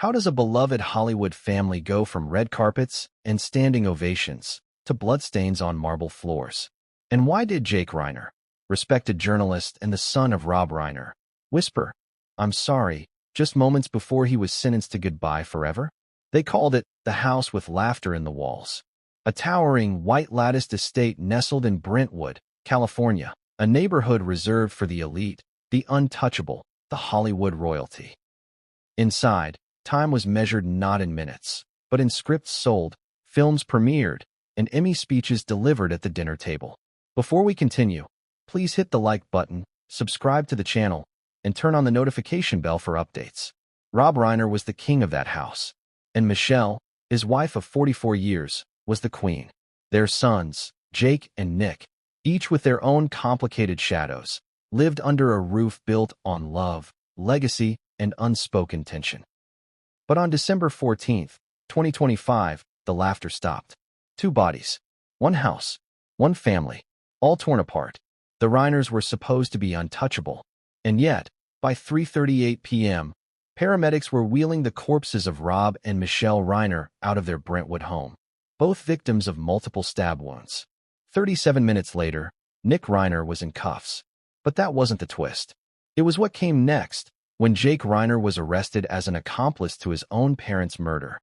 How does a beloved Hollywood family go from red carpets and standing ovations to bloodstains on marble floors? And why did Jake Reiner, respected journalist and the son of Rob Reiner, whisper, "I'm sorry," just moments before he was sentenced to goodbye forever? They called it the house with laughter in the walls, a towering, white-latticed estate nestled in Brentwood, California, a neighborhood reserved for the elite, the untouchable, the Hollywood royalty. Inside, time was measured not in minutes, but in scripts sold, films premiered, and Emmy speeches delivered at the dinner table. Before we continue, please hit the like button, subscribe to the channel, and turn on the notification bell for updates. Rob Reiner was the king of that house, and Michelle, his wife of 44 years, was the queen. Their sons, Jake and Nick, each with their own complicated shadows, lived under a roof built on love, legacy, and unspoken tension. But on December 14th, 2025, the laughter stopped. Two bodies, one house, one family, all torn apart. The Reiners were supposed to be untouchable, and yet, by 3:38 p.m., paramedics were wheeling the corpses of Rob and Michelle Reiner out of their Brentwood home, both victims of multiple stab wounds. 37 minutes later, Nick Reiner was in cuffs. But that wasn't the twist. It was what came next, when Jake Reiner was arrested as an accomplice to his own parents' murder.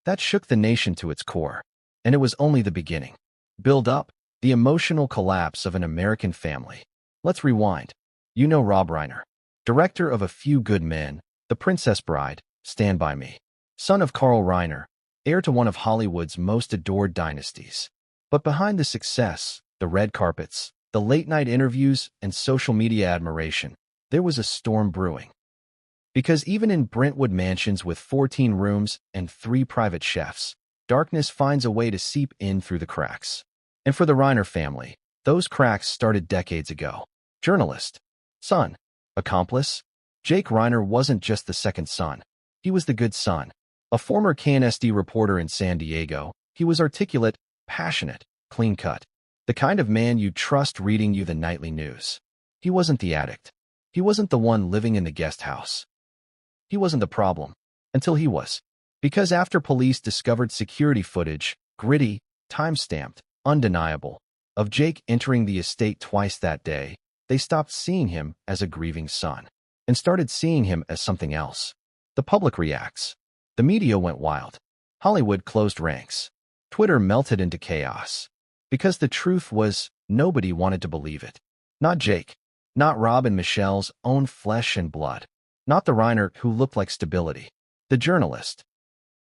That shook the nation to its core, and it was only the beginning. Build up, the emotional collapse of an American family. Let's rewind. You know Rob Reiner, director of A Few Good Men, The Princess Bride, Stand By Me, son of Carl Reiner, heir to one of Hollywood's most adored dynasties. But behind the success, the red carpets, the late-night interviews, and social media admiration, there was a storm brewing. Because even in Brentwood mansions with 14 rooms and 3 private chefs, darkness finds a way to seep in through the cracks. And for the Reiner family, those cracks started decades ago. Journalist, son, accomplice, Jake Reiner wasn't just the second son. He was the good son. A former KNSD reporter in San Diego, he was articulate, passionate, clean-cut, the kind of man you'd trust reading you the nightly news. He wasn't the addict. He wasn't the one living in the guest house. He wasn't the problem, until he was. Because after police discovered security footage, gritty, time-stamped, undeniable, of Jake entering the estate twice that day, they stopped seeing him as a grieving son and started seeing him as something else. The public reacts. The media went wild. Hollywood closed ranks. Twitter melted into chaos. Because the truth was, nobody wanted to believe it. Not Jake. Not Rob and Michelle's own flesh and blood. Not the Reiner who looked like stability. The journalist.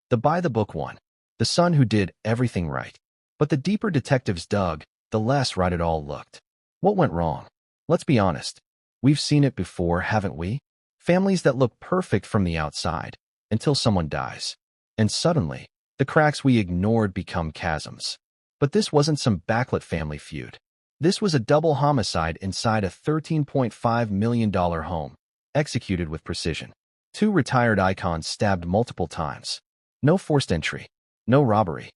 The by-the-book one. The son who did everything right. But the deeper detectives dug, the less right it all looked. What went wrong? Let's be honest. We've seen it before, haven't we? Families that look perfect from the outside, until someone dies. And suddenly, the cracks we ignored become chasms. But this wasn't some backlit family feud. This was a double homicide inside a $13.5 million home, executed with precision. 2 retired icons stabbed multiple times. No forced entry. No robbery.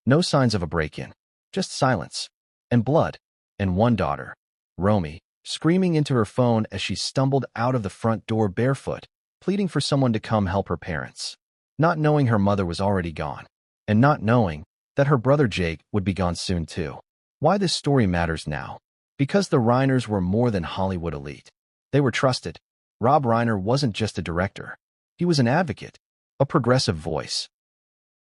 No signs of a break-in. Just silence. And blood. And one daughter, Romy, screaming into her phone as she stumbled out of the front door barefoot, pleading for someone to come help her parents. Not knowing her mother was already gone. And not knowing that her brother Jake would be gone soon too. Why this story matters now? Because the Reiners were more than Hollywood elite. They were trusted. Rob Reiner wasn't just a director. He was an advocate, a progressive voice,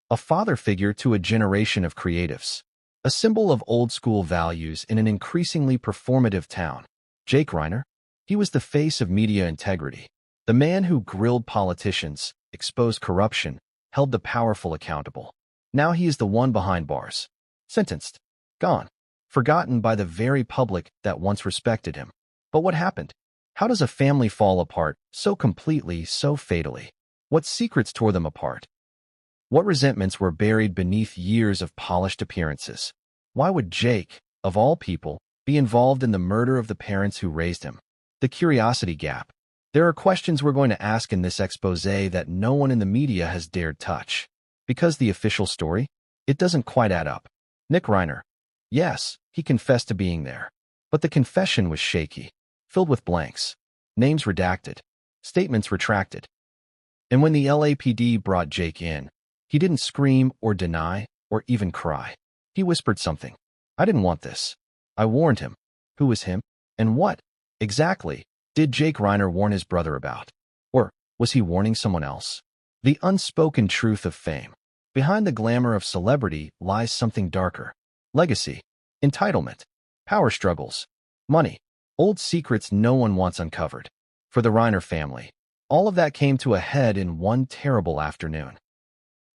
a father figure to a generation of creatives, a symbol of old-school values in an increasingly performative town. Jake Reiner? He was the face of media integrity, the man who grilled politicians, exposed corruption, held the powerful accountable. Now he is the one behind bars. Sentenced. Gone. Forgotten by the very public that once respected him. But what happened? How does a family fall apart so completely, so fatally? What secrets tore them apart? What resentments were buried beneath years of polished appearances? Why would Jake, of all people, be involved in the murder of the parents who raised him? The curiosity gap. There are questions we're going to ask in this expose that no one in the media has dared touch. Because the official story? It doesn't quite add up. Nick Reiner. Yes, he confessed to being there. But the confession was shaky, filled with blanks, names redacted, statements retracted. And when the LAPD brought Jake in, he didn't scream or deny or even cry. He whispered something. I didn't want this. I warned him. Who was him? And what, exactly, did Jake Reiner warn his brother about? Or was he warning someone else? The unspoken truth of fame. Behind the glamour of celebrity lies something darker. Legacy, entitlement, power struggles, money, old secrets no one wants uncovered. For the Reiner family, all of that came to a head in one terrible afternoon.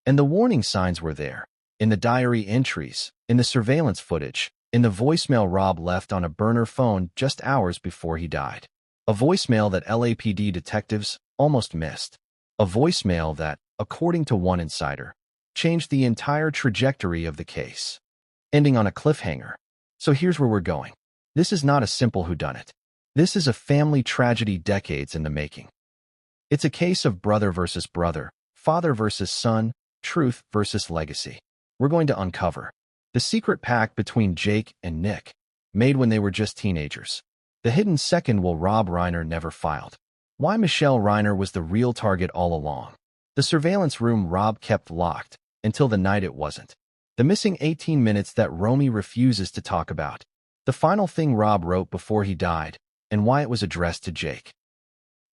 And the warning signs were there, in the diary entries, in the surveillance footage, in the voicemail Rob left on a burner phone just hours before he died. A voicemail that LAPD detectives almost missed. A voicemail that, according to one insider, changed the entire trajectory of the case, ending on a cliffhanger. So here's where we're going. This is not a simple whodunit. This is a family tragedy decades in the making. It's a case of brother versus brother, father versus son, truth versus legacy. We're going to uncover the secret pact between Jake and Nick, made when they were just teenagers. The hidden second will Rob Reiner never filed. Why Michelle Reiner was the real target all along. The surveillance room Rob kept locked until the night it wasn't. The missing 18 minutes that Romy refuses to talk about. The final thing Rob wrote before he died, and why it was addressed to Jake.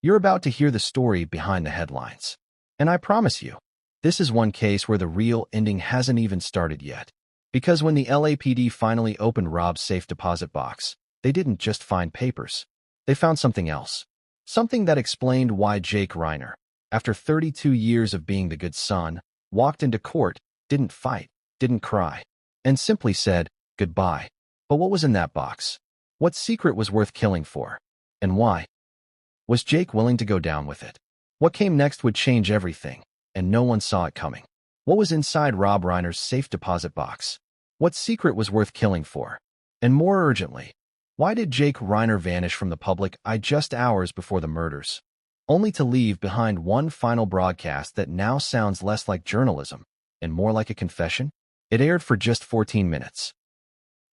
You're about to hear the story behind the headlines. And I promise you, this is one case where the real ending hasn't even started yet. Because when the LAPD finally opened Rob's safe deposit box, they didn't just find papers. They found something else. Something that explained why Jake Reiner, after 32 years of being the good son, walked into court, didn't fight, didn't cry, and simply said, goodbye. But what was in that box? What secret was worth killing for? And why? Was Jake willing to go down with it? What came next would change everything, and no one saw it coming. What was inside Rob Reiner's safe deposit box? What secret was worth killing for? And more urgently, why did Jake Reiner vanish from the public eye just hours before the murders, only to leave behind one final broadcast that now sounds less like journalism and more like a confession? It aired for just 14 minutes.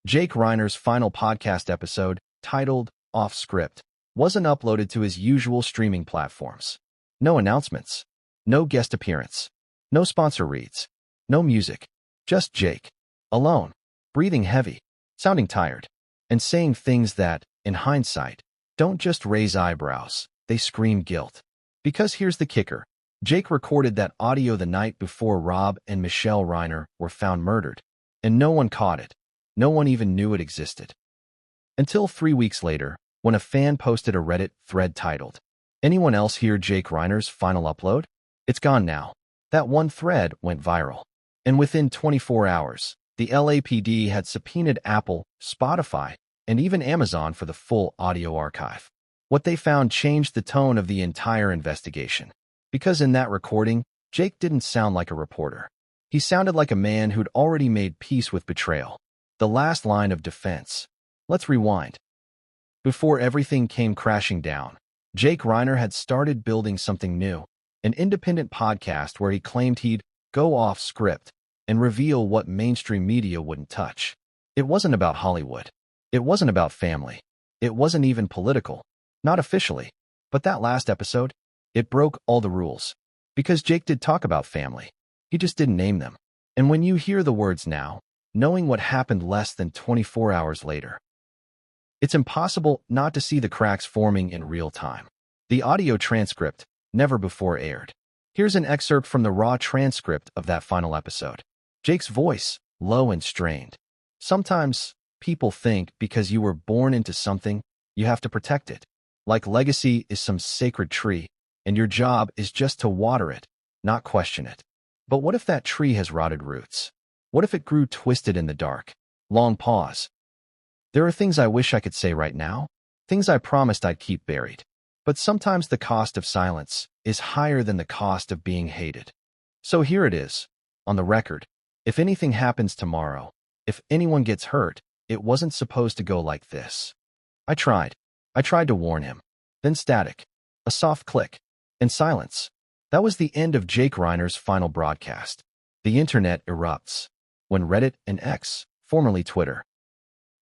Jake Reiner's final podcast episode, titled Off Script, wasn't uploaded to his usual streaming platforms. No announcements, no guest appearance, no sponsor reads, no music, just Jake, alone, breathing heavy, sounding tired, and saying things that, in hindsight, don't just raise eyebrows, they scream guilt. Because here's the kicker. Jake recorded that audio the night before Rob and Michelle Reiner were found murdered, and no one caught it. No one even knew it existed. Until 3 weeks later, when a fan posted a Reddit thread titled, "Anyone else hear Jake Reiner's final upload?" It's gone now. That one thread went viral. And within 24 hours, the LAPD had subpoenaed Apple, Spotify, and even Amazon for the full audio archive. What they found changed the tone of the entire investigation. Because in that recording, Jake didn't sound like a reporter. He sounded like a man who'd already made peace with betrayal. The last line of defense. Let's rewind. Before everything came crashing down, Jake Reiner had started building something new, an independent podcast where he claimed he'd go off script and reveal what mainstream media wouldn't touch. It wasn't about Hollywood. It wasn't about family. It wasn't even political. Not officially. But that last episode, it broke all the rules. Because Jake did talk about family. He just didn't name them. And when you hear the words now, knowing what happened less than 24 hours later, it's impossible not to see the cracks forming in real time. The audio transcript, never before aired. Here's an excerpt from the raw transcript of that final episode. Jake's voice, low and strained. Sometimes, people think because you were born into something, you have to protect it. Like legacy is some sacred tree, and your job is just to water it, not question it. But what if that tree has rotted roots? What if it grew twisted in the dark? Long pause. There are things I wish I could say right now, things I promised I'd keep buried. But sometimes the cost of silence is higher than the cost of being hated. So here it is, on the record. If anything happens tomorrow, if anyone gets hurt, it wasn't supposed to go like this. I tried to warn him. Then static. A soft click. And silence. That was the end of Jake Reiner's final broadcast. The internet erupts. When Reddit and X, formerly Twitter,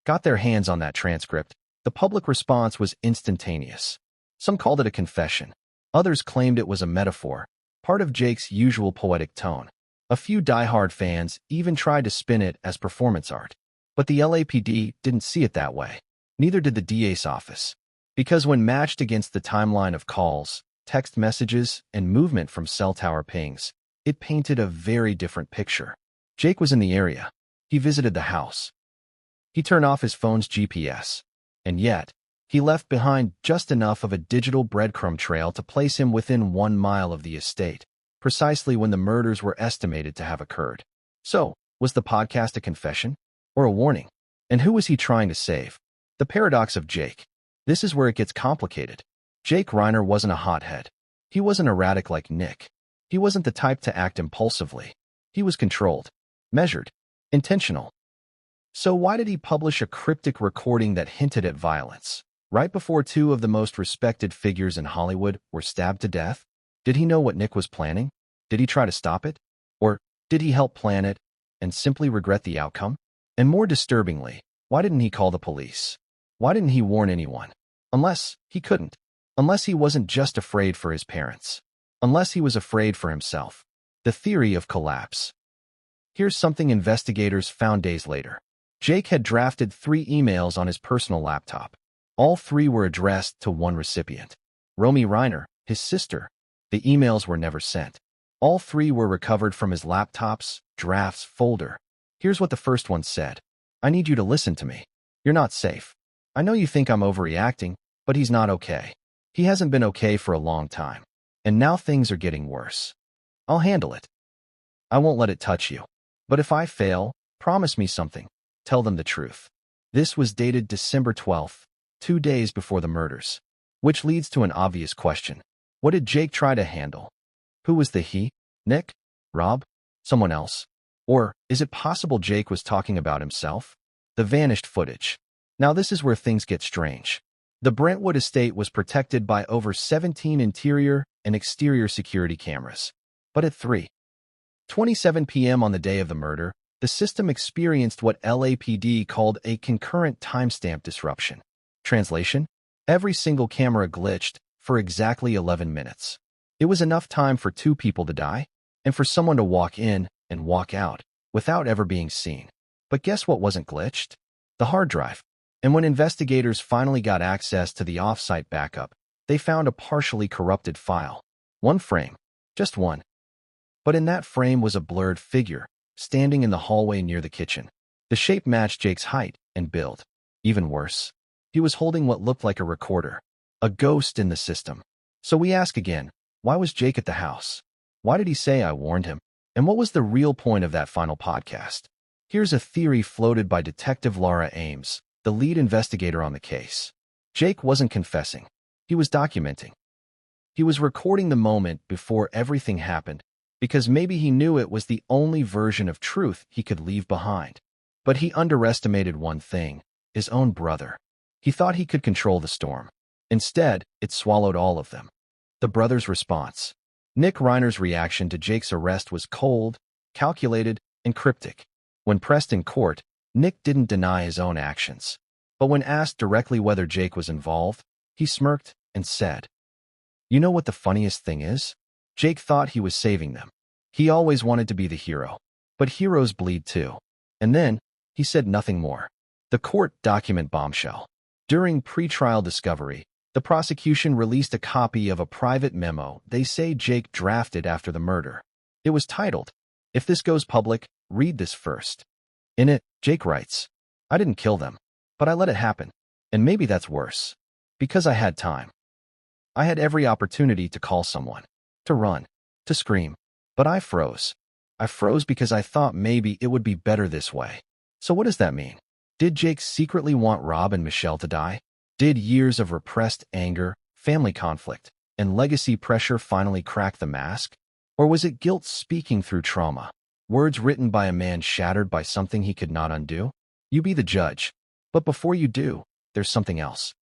got their hands on that transcript, the public response was instantaneous. Some called it a confession. Others claimed it was a metaphor, part of Jake's usual poetic tone. A few diehard fans even tried to spin it as performance art. But the LAPD didn't see it that way. Neither did the DA's office. Because when matched against the timeline of calls, text messages, and movement from cell tower pings, it painted a very different picture. Jake was in the area. He visited the house. He turned off his phone's GPS. And yet, he left behind just enough of a digital breadcrumb trail to place him within 1 mile of the estate, precisely when the murders were estimated to have occurred. So, was the podcast a confession? Or a warning? And who was he trying to save? The paradox of Jake. This is where it gets complicated. Jake Reiner wasn't a hothead. He wasn't erratic like Nick. He wasn't the type to act impulsively. He was controlled, measured, intentional. So why did he publish a cryptic recording that hinted at violence, right before 2 of the most respected figures in Hollywood were stabbed to death? Did he know what Nick was planning? Did he try to stop it? Or did he help plan it and simply regret the outcome? And more disturbingly, why didn't he call the police? Why didn't he warn anyone? Unless he couldn't. Unless he wasn't just afraid for his parents. Unless he was afraid for himself. The theory of collapse. Here's something investigators found days later. Jake had drafted 3 emails on his personal laptop. All 3 were addressed to one recipient, Romy Reiner, his sister. The emails were never sent. All 3 were recovered from his laptop's drafts folder. Here's what the first one said. I need you to listen to me. You're not safe. I know you think I'm overreacting, but he's not okay. He hasn't been okay for a long time. And now things are getting worse. I'll handle it. I won't let it touch you. But if I fail, promise me something. Tell them the truth. This was dated December 12th, 2 days before the murders. Which leads to an obvious question. What did Jake try to handle? Who was the he? Nick? Rob? Someone else? Or is it possible Jake was talking about himself? The vanished footage. Now this is where things get strange. The Brentwood estate was protected by over 17 interior and exterior security cameras. But at 3:27 p.m. on the day of the murder, the system experienced what LAPD called a concurrent timestamp disruption. Translation? Every single camera glitched for exactly 11 minutes. It was enough time for 2 people to die, and for someone to walk in and walk out without ever being seen. But guess what wasn't glitched? The hard drive. And when investigators finally got access to the offsite backup, they found a partially corrupted file. 1 frame. Just 1. But in that frame was a blurred figure, standing in the hallway near the kitchen. The shape matched Jake's height and build. Even worse, he was holding what looked like a recorder. A ghost in the system. So we ask again, why was Jake at the house? Why did he say I warned him? And what was the real point of that final podcast? Here's a theory floated by Detective Laura Ames, the lead investigator on the case. Jake wasn't confessing. He was documenting. He was recording the moment before everything happened, because maybe he knew it was the only version of truth he could leave behind. But he underestimated one thing, his own brother. He thought he could control the storm. Instead, it swallowed all of them. The brothers' response. Nick Reiner's reaction to Jake's arrest was cold, calculated, and cryptic. When pressed in court, Nick didn't deny his own actions. But when asked directly whether Jake was involved, he smirked and said, "You know what the funniest thing is? Jake thought he was saving them. He always wanted to be the hero. But heroes bleed too." And then, he said nothing more. The court document bombshell. During pre-trial discovery, the prosecution released a copy of a private memo they say Jake drafted after the murder. It was titled, "If this goes public, read this first." In it, Jake writes, "I didn't kill them, but I let it happen. And maybe that's worse. Because I had time. I had every opportunity to call someone, to run, to scream. But I froze. I froze because I thought maybe it would be better this way." So what does that mean? Did Jake secretly want Rob and Michelle to die? Did years of repressed anger, family conflict, and legacy pressure finally crack the mask? Or was it guilt speaking through trauma? Words written by a man shattered by something he could not undo? You be the judge. But before you do, there's something else.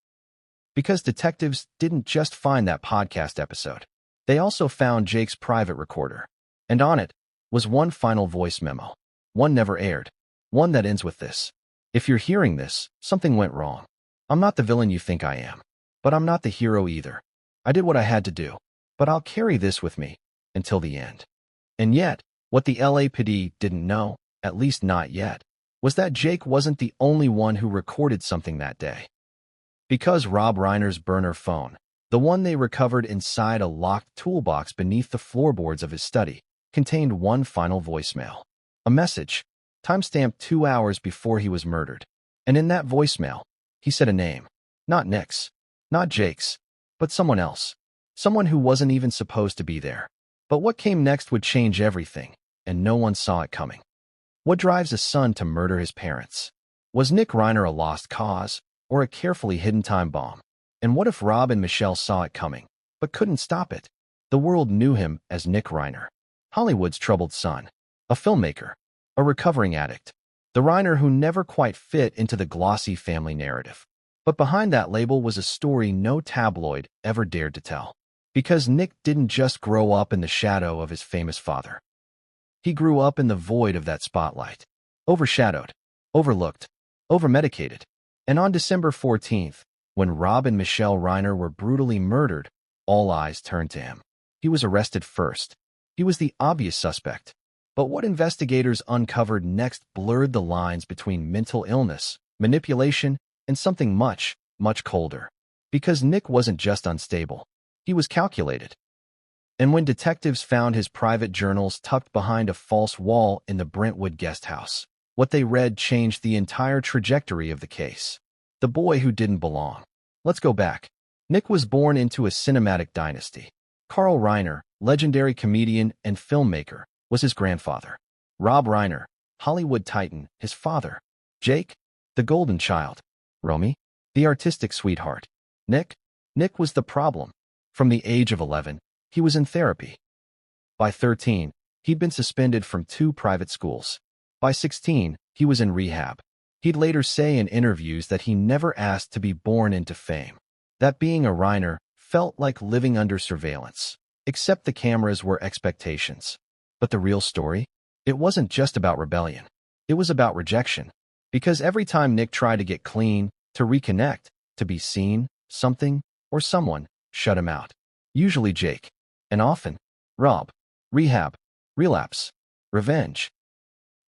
Because detectives didn't just find that podcast episode. They also found Jake's private recorder. And on it was one final voice memo. One never aired. One that ends with this. "If you're hearing this, something went wrong. I'm not the villain you think I am. But I'm not the hero either. I did what I had to do. But I'll carry this with me. until the end. And yet, what the LAPD didn't know, at least not yet, was that Jake wasn't the only one who recorded something that day. Because Rob Reiner's burner phone, the one they recovered inside a locked toolbox beneath the floorboards of his study, contained one final voicemail. A message, timestamped 2 hours before he was murdered. And in that voicemail, he said a name. Not Nick's, not Jake's, but someone else. Someone who wasn't even supposed to be there. But what came next would change everything, and no one saw it coming. What drives a son to murder his parents? Was Nick Reiner a lost cause, or a carefully hidden time bomb? And what if Rob and Michelle saw it coming, but couldn't stop it? The world knew him as Nick Reiner, Hollywood's troubled son, a filmmaker, a recovering addict, the Reiner who never quite fit into the glossy family narrative. But behind that label was a story no tabloid ever dared to tell. Because Nick didn't just grow up in the shadow of his famous father. He grew up in the void of that spotlight, overshadowed, overlooked, overmedicated. And on December 14th, when Rob and Michelle Reiner were brutally murdered, all eyes turned to him. He was arrested first. He was the obvious suspect. But what investigators uncovered next blurred the lines between mental illness, manipulation, and something much, much colder. Because Nick wasn't just unstable. He was calculated. And when detectives found his private journals tucked behind a false wall in the Brentwood guest house, what they read changed the entire trajectory of the case. The boy who didn't belong. Let's go back. Nick was born into a cinematic dynasty. Carl Reiner, legendary comedian and filmmaker, was his grandfather. Rob Reiner, Hollywood titan, his father. Jake, the golden child. Romy, the artistic sweetheart. Nick was the problem. From the age of 11, he was in therapy. By 13, he'd been suspended from 2 private schools. By 16, he was in rehab. He'd later say in interviews that he never asked to be born into fame. That being a Reiner felt like living under surveillance, except the cameras were expectations. But the real story? It wasn't just about rebellion. It was about rejection. Because every time Nick tried to get clean, to reconnect, to be seen, something or someone shut him out. Usually Jake. And often, Rob. Rehab. Relapse. Revenge.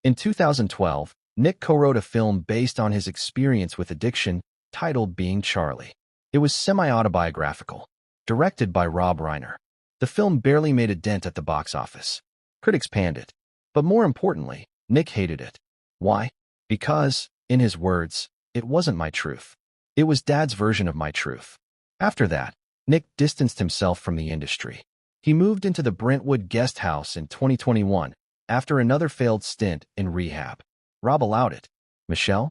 In 2012, Nick co-wrote a film based on his experience with addiction, titled Being Charlie. It was semi-autobiographical, directed by Rob Reiner. The film barely made a dent at the box office. Critics panned it. But more importantly, Nick hated it. Why? Because, in his words, it wasn't my truth. It was Dad's version of my truth. After that, Nick distanced himself from the industry. He moved into the Brentwood guest house in 2021 after another failed stint in rehab. Rob allowed it. Michelle?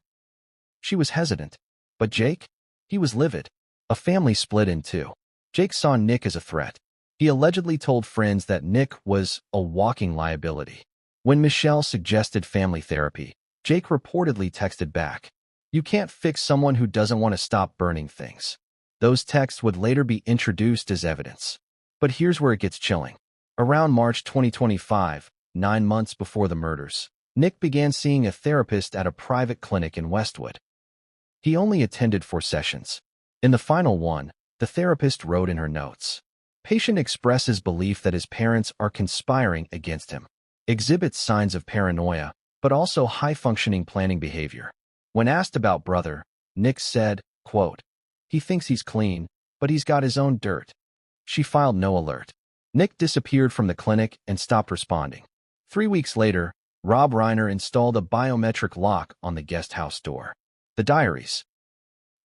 She was hesitant. But Jake? He was livid. A family split in 2. Jake saw Nick as a threat. He allegedly told friends that Nick was a walking liability. When Michelle suggested family therapy, Jake reportedly texted back, "You can't fix someone who doesn't want to stop burning things." Those texts would later be introduced as evidence. But here's where it gets chilling. Around March 2025, 9 months before the murders, Nick began seeing a therapist at a private clinic in Westwood. He only attended 4 sessions. In the final one, the therapist wrote in her notes, "Patient expresses belief that his parents are conspiring against him. Exhibits signs of paranoia, but also high-functioning planning behavior." When asked about brother, Nick said, quote, "He thinks he's clean, but he's got his own dirt." She filed no alert. Nick disappeared from the clinic and stopped responding. 3 weeks later, Rob Reiner installed a biometric lock on the guest house door. The diaries.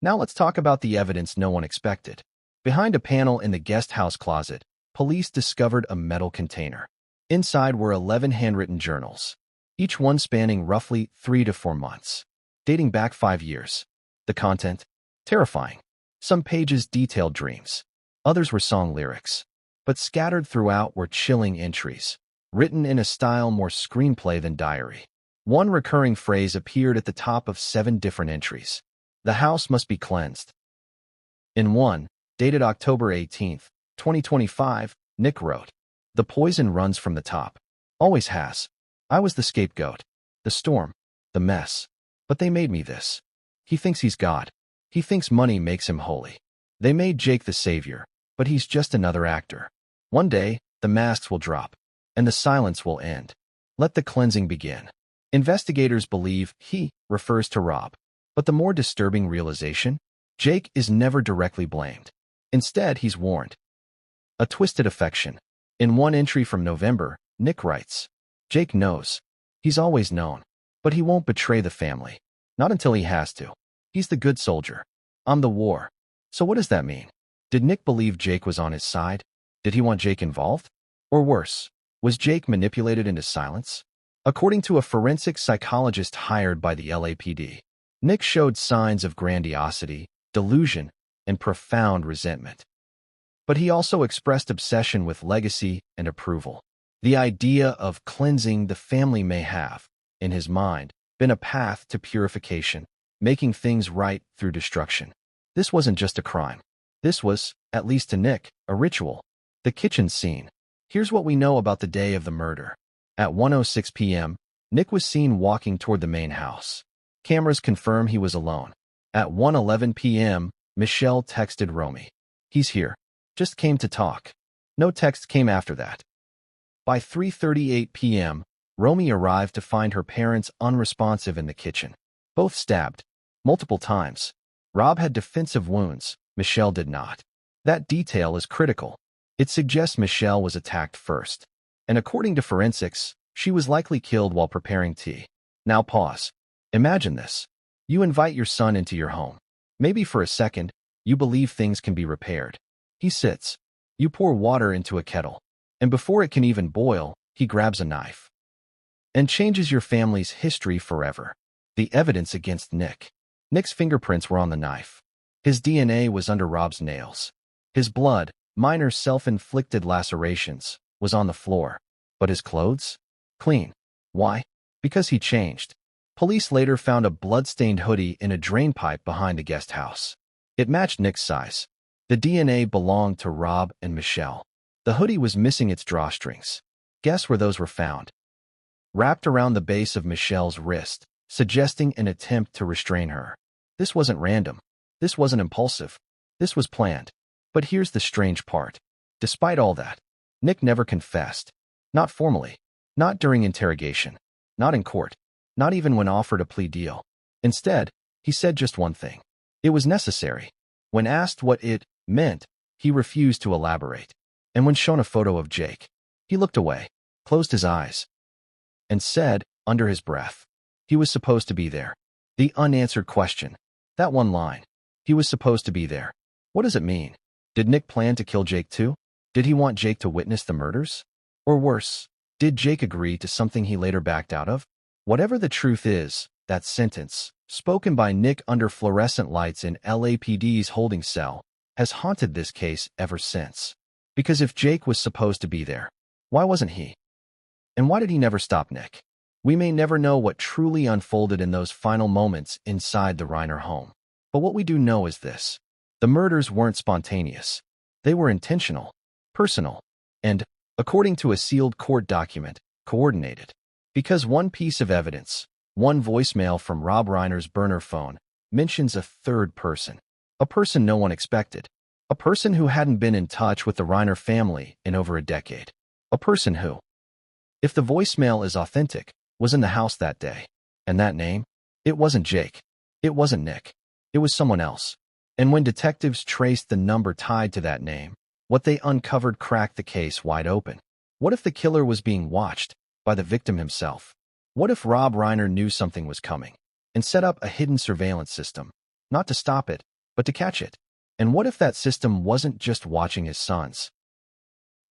Now let's talk about the evidence no one expected. Behind a panel in the guest house closet, police discovered a metal container. Inside were 11 handwritten journals, each one spanning roughly 3 to 4 months, dating back 5 years. The content? Terrifying. Some pages detailed dreams. Others were song lyrics. But scattered throughout were chilling entries, written in a style more screenplay than diary. One recurring phrase appeared at the top of 7 different entries. "The house must be cleansed." In one, dated October 18th, 2025, Nick wrote, "The poison runs from the top. Always has. I was the scapegoat. The storm. The mess. But they made me this." He thinks he's God. He thinks money makes him holy. They made Jake the savior, but he's just another actor. One day, the masks will drop, and the silence will end. Let the cleansing begin. Investigators believe he refers to Rob. But the more disturbing realization, Jake is never directly blamed. Instead, he's warned. A twisted affection. In one entry from November, Nick writes, Jake knows. He's always known. But he won't betray the family. Not until he has to. He's the good soldier. I'm the war. So what does that mean? Did Nick believe Jake was on his side? Did he want Jake involved? Or worse, was Jake manipulated into silence? According to a forensic psychologist hired by the LAPD, Nick showed signs of grandiosity, delusion, and profound resentment. But he also expressed obsession with legacy and approval. The idea of cleansing the family may have, in his mind, been a path to purification, making things right through destruction. This wasn't just a crime. This was, at least to Nick, a ritual. The kitchen scene. Here's what we know about the day of the murder. At 1:06 p.m., Nick was seen walking toward the main house. Cameras confirm he was alone. At 1:11 p.m., Michelle texted Romy. He's here. Just came to talk. No text came after that. By 3:38 p.m., Romy arrived to find her parents unresponsive in the kitchen. Both stabbed. Multiple times. Rob had defensive wounds. Michelle did not. That detail is critical. It suggests Michelle was attacked first. And according to forensics, she was likely killed while preparing tea. Now pause. Imagine this. You invite your son into your home. Maybe for a second, you believe things can be repaired. He sits. You pour water into a kettle. And before it can even boil, he grabs a knife. And changes your family's history forever. The evidence against Nick. Nick's fingerprints were on the knife. His DNA was under Rob's nails. His blood, minor self-inflicted lacerations, was on the floor. But his clothes? Clean. Why? Because he changed. Police later found a blood-stained hoodie in a drain pipe behind the guest house. It matched Nick's size. The DNA belonged to Rob and Michelle. The hoodie was missing its drawstrings. Guess where those were found? Wrapped around the base of Michelle's wrist, suggesting an attempt to restrain her. This wasn't random. This wasn't impulsive. This was planned. But here's the strange part. Despite all that, Nick never confessed. Not formally. Not during interrogation. Not in court. Not even when offered a plea deal. Instead, he said just one thing. It was necessary. When asked what it meant, he refused to elaborate. And when shown a photo of Jake, he looked away, closed his eyes, and said, under his breath, he was supposed to be there. The unanswered question. That one line. He was supposed to be there. What does it mean? Did Nick plan to kill Jake too? Did he want Jake to witness the murders? Or worse, did Jake agree to something he later backed out of? Whatever the truth is, that sentence, spoken by Nick under fluorescent lights in LAPD's holding cell, has haunted this case ever since. Because if Jake was supposed to be there, why wasn't he? And why did he never stop Nick? We may never know what truly unfolded in those final moments inside the Reiner home. But what we do know is this. The murders weren't spontaneous. They were intentional, personal, and, according to a sealed court document, coordinated. Because one piece of evidence, one voicemail from Rob Reiner's burner phone, mentions a third person. A person no one expected. A person who hadn't been in touch with the Reiner family in over a decade. A person who, if the voicemail is authentic, was in the house that day. And that name? It wasn't Jake. It wasn't Nick. It was someone else. And when detectives traced the number tied to that name, what they uncovered cracked the case wide open. What if the killer was being watched by the victim himself? What if Rob Reiner knew something was coming and set up a hidden surveillance system, not to stop it, but to catch it? And what if that system wasn't just watching his sons,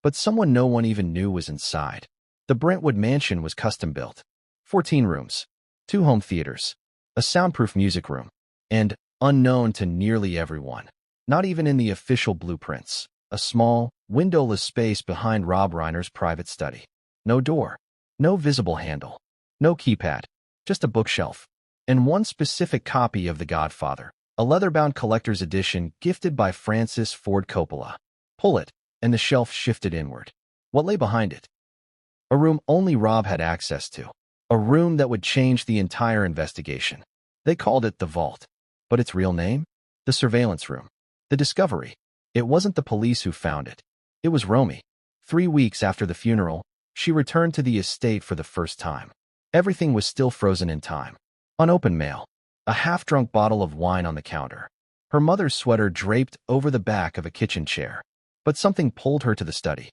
but someone no one even knew was inside? The Brentwood mansion was custom-built. 14 rooms, 2 home theaters, a soundproof music room, and, unknown to nearly everyone, not even in the official blueprints, a small, windowless space behind Rob Reiner's private study. No door, no visible handle, no keypad, just a bookshelf, and one specific copy of The Godfather, a leather-bound collector's edition gifted by Francis Ford Coppola. Pull it, and the shelf shifted inward. What lay behind it? A room only Rob had access to. A room that would change the entire investigation. They called it the Vault. But its real name? The surveillance room. The discovery. It wasn't the police who found it. It was Romy. 3 weeks after the funeral, she returned to the estate for the first time. Everything was still frozen in time. Unopened mail. A half-drunk bottle of wine on the counter. Her mother's sweater draped over the back of a kitchen chair. But something pulled her to the study.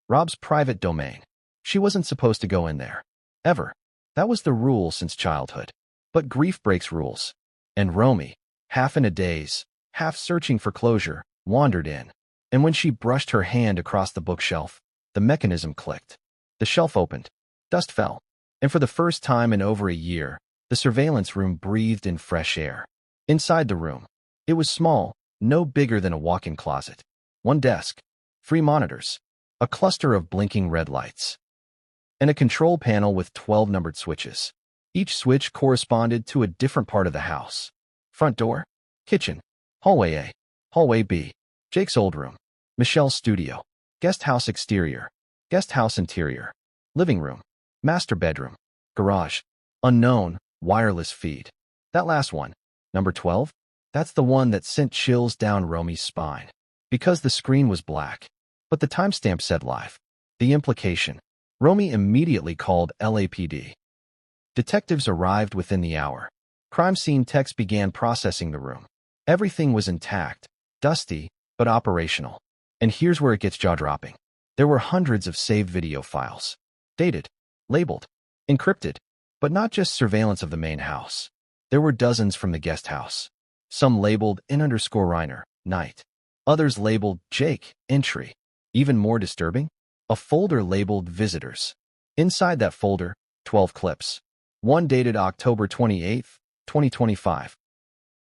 Rob's private domain. She wasn't supposed to go in there. Ever. That was the rule since childhood. But grief breaks rules. And Romy, half in a daze, half searching for closure, wandered in. And when she brushed her hand across the bookshelf, the mechanism clicked. The shelf opened. Dust fell. And for the first time in over a year, the surveillance room breathed in fresh air. Inside the room, it was small, no bigger than a walk-in closet. One desk, 3 monitors, a cluster of blinking red lights, and a control panel with 12 numbered switches. Each switch corresponded to a different part of the house. Front door, kitchen, hallway A, hallway B, Jake's old room, Michelle's studio, guest house exterior, guest house interior, living room, master bedroom, garage, unknown, wireless feed. That last one, number 12, that's the one that sent chills down Romy's spine. Because the screen was black, but the timestamp said live. The implication. Romy immediately called LAPD. Detectives arrived within the hour. Crime scene techs began processing the room. Everything was intact, dusty, but operational. And here's where it gets jaw-dropping. There were hundreds of saved video files. Dated, labeled, encrypted, but not just surveillance of the main house. There were dozens from the guest house. Some labeled N_Reiner, night. Others labeled Jake, entry. Even more disturbing, a folder labeled visitors. Inside that folder, 12 clips. One dated October 28, 2025.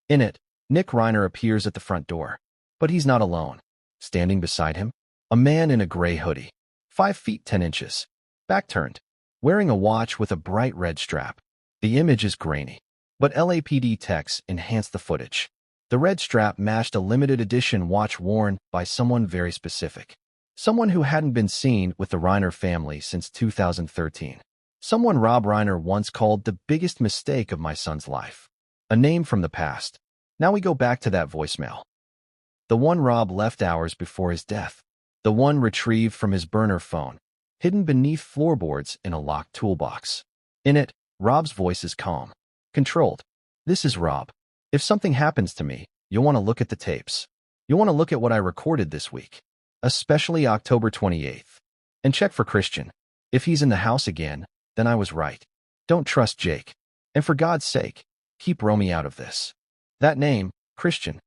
In it, Nick Reiner appears at the front door. But he's not alone. Standing beside him, a man in a gray hoodie, 5 feet 10 inches, back turned, wearing a watch with a bright red strap. The image is grainy, but LAPD techs enhanced the footage. The red strap matched a limited edition watch worn by someone very specific. Someone who hadn't been seen with the Reiner family since 2013. Someone Rob Reiner once called the biggest mistake of my son's life. A name from the past. Now we go back to that voicemail. The one Rob left hours before his death. The one retrieved from his burner phone, hidden beneath floorboards in a locked toolbox. In it, Rob's voice is calm, controlled. This is Rob. If something happens to me, you'll want to look at the tapes. You'll want to look at what I recorded this week, especially October 28th. And check for Christian. If he's in the house again, then I was right. Don't trust Jake. And for God's sake, keep Romy out of this. That name, Christian,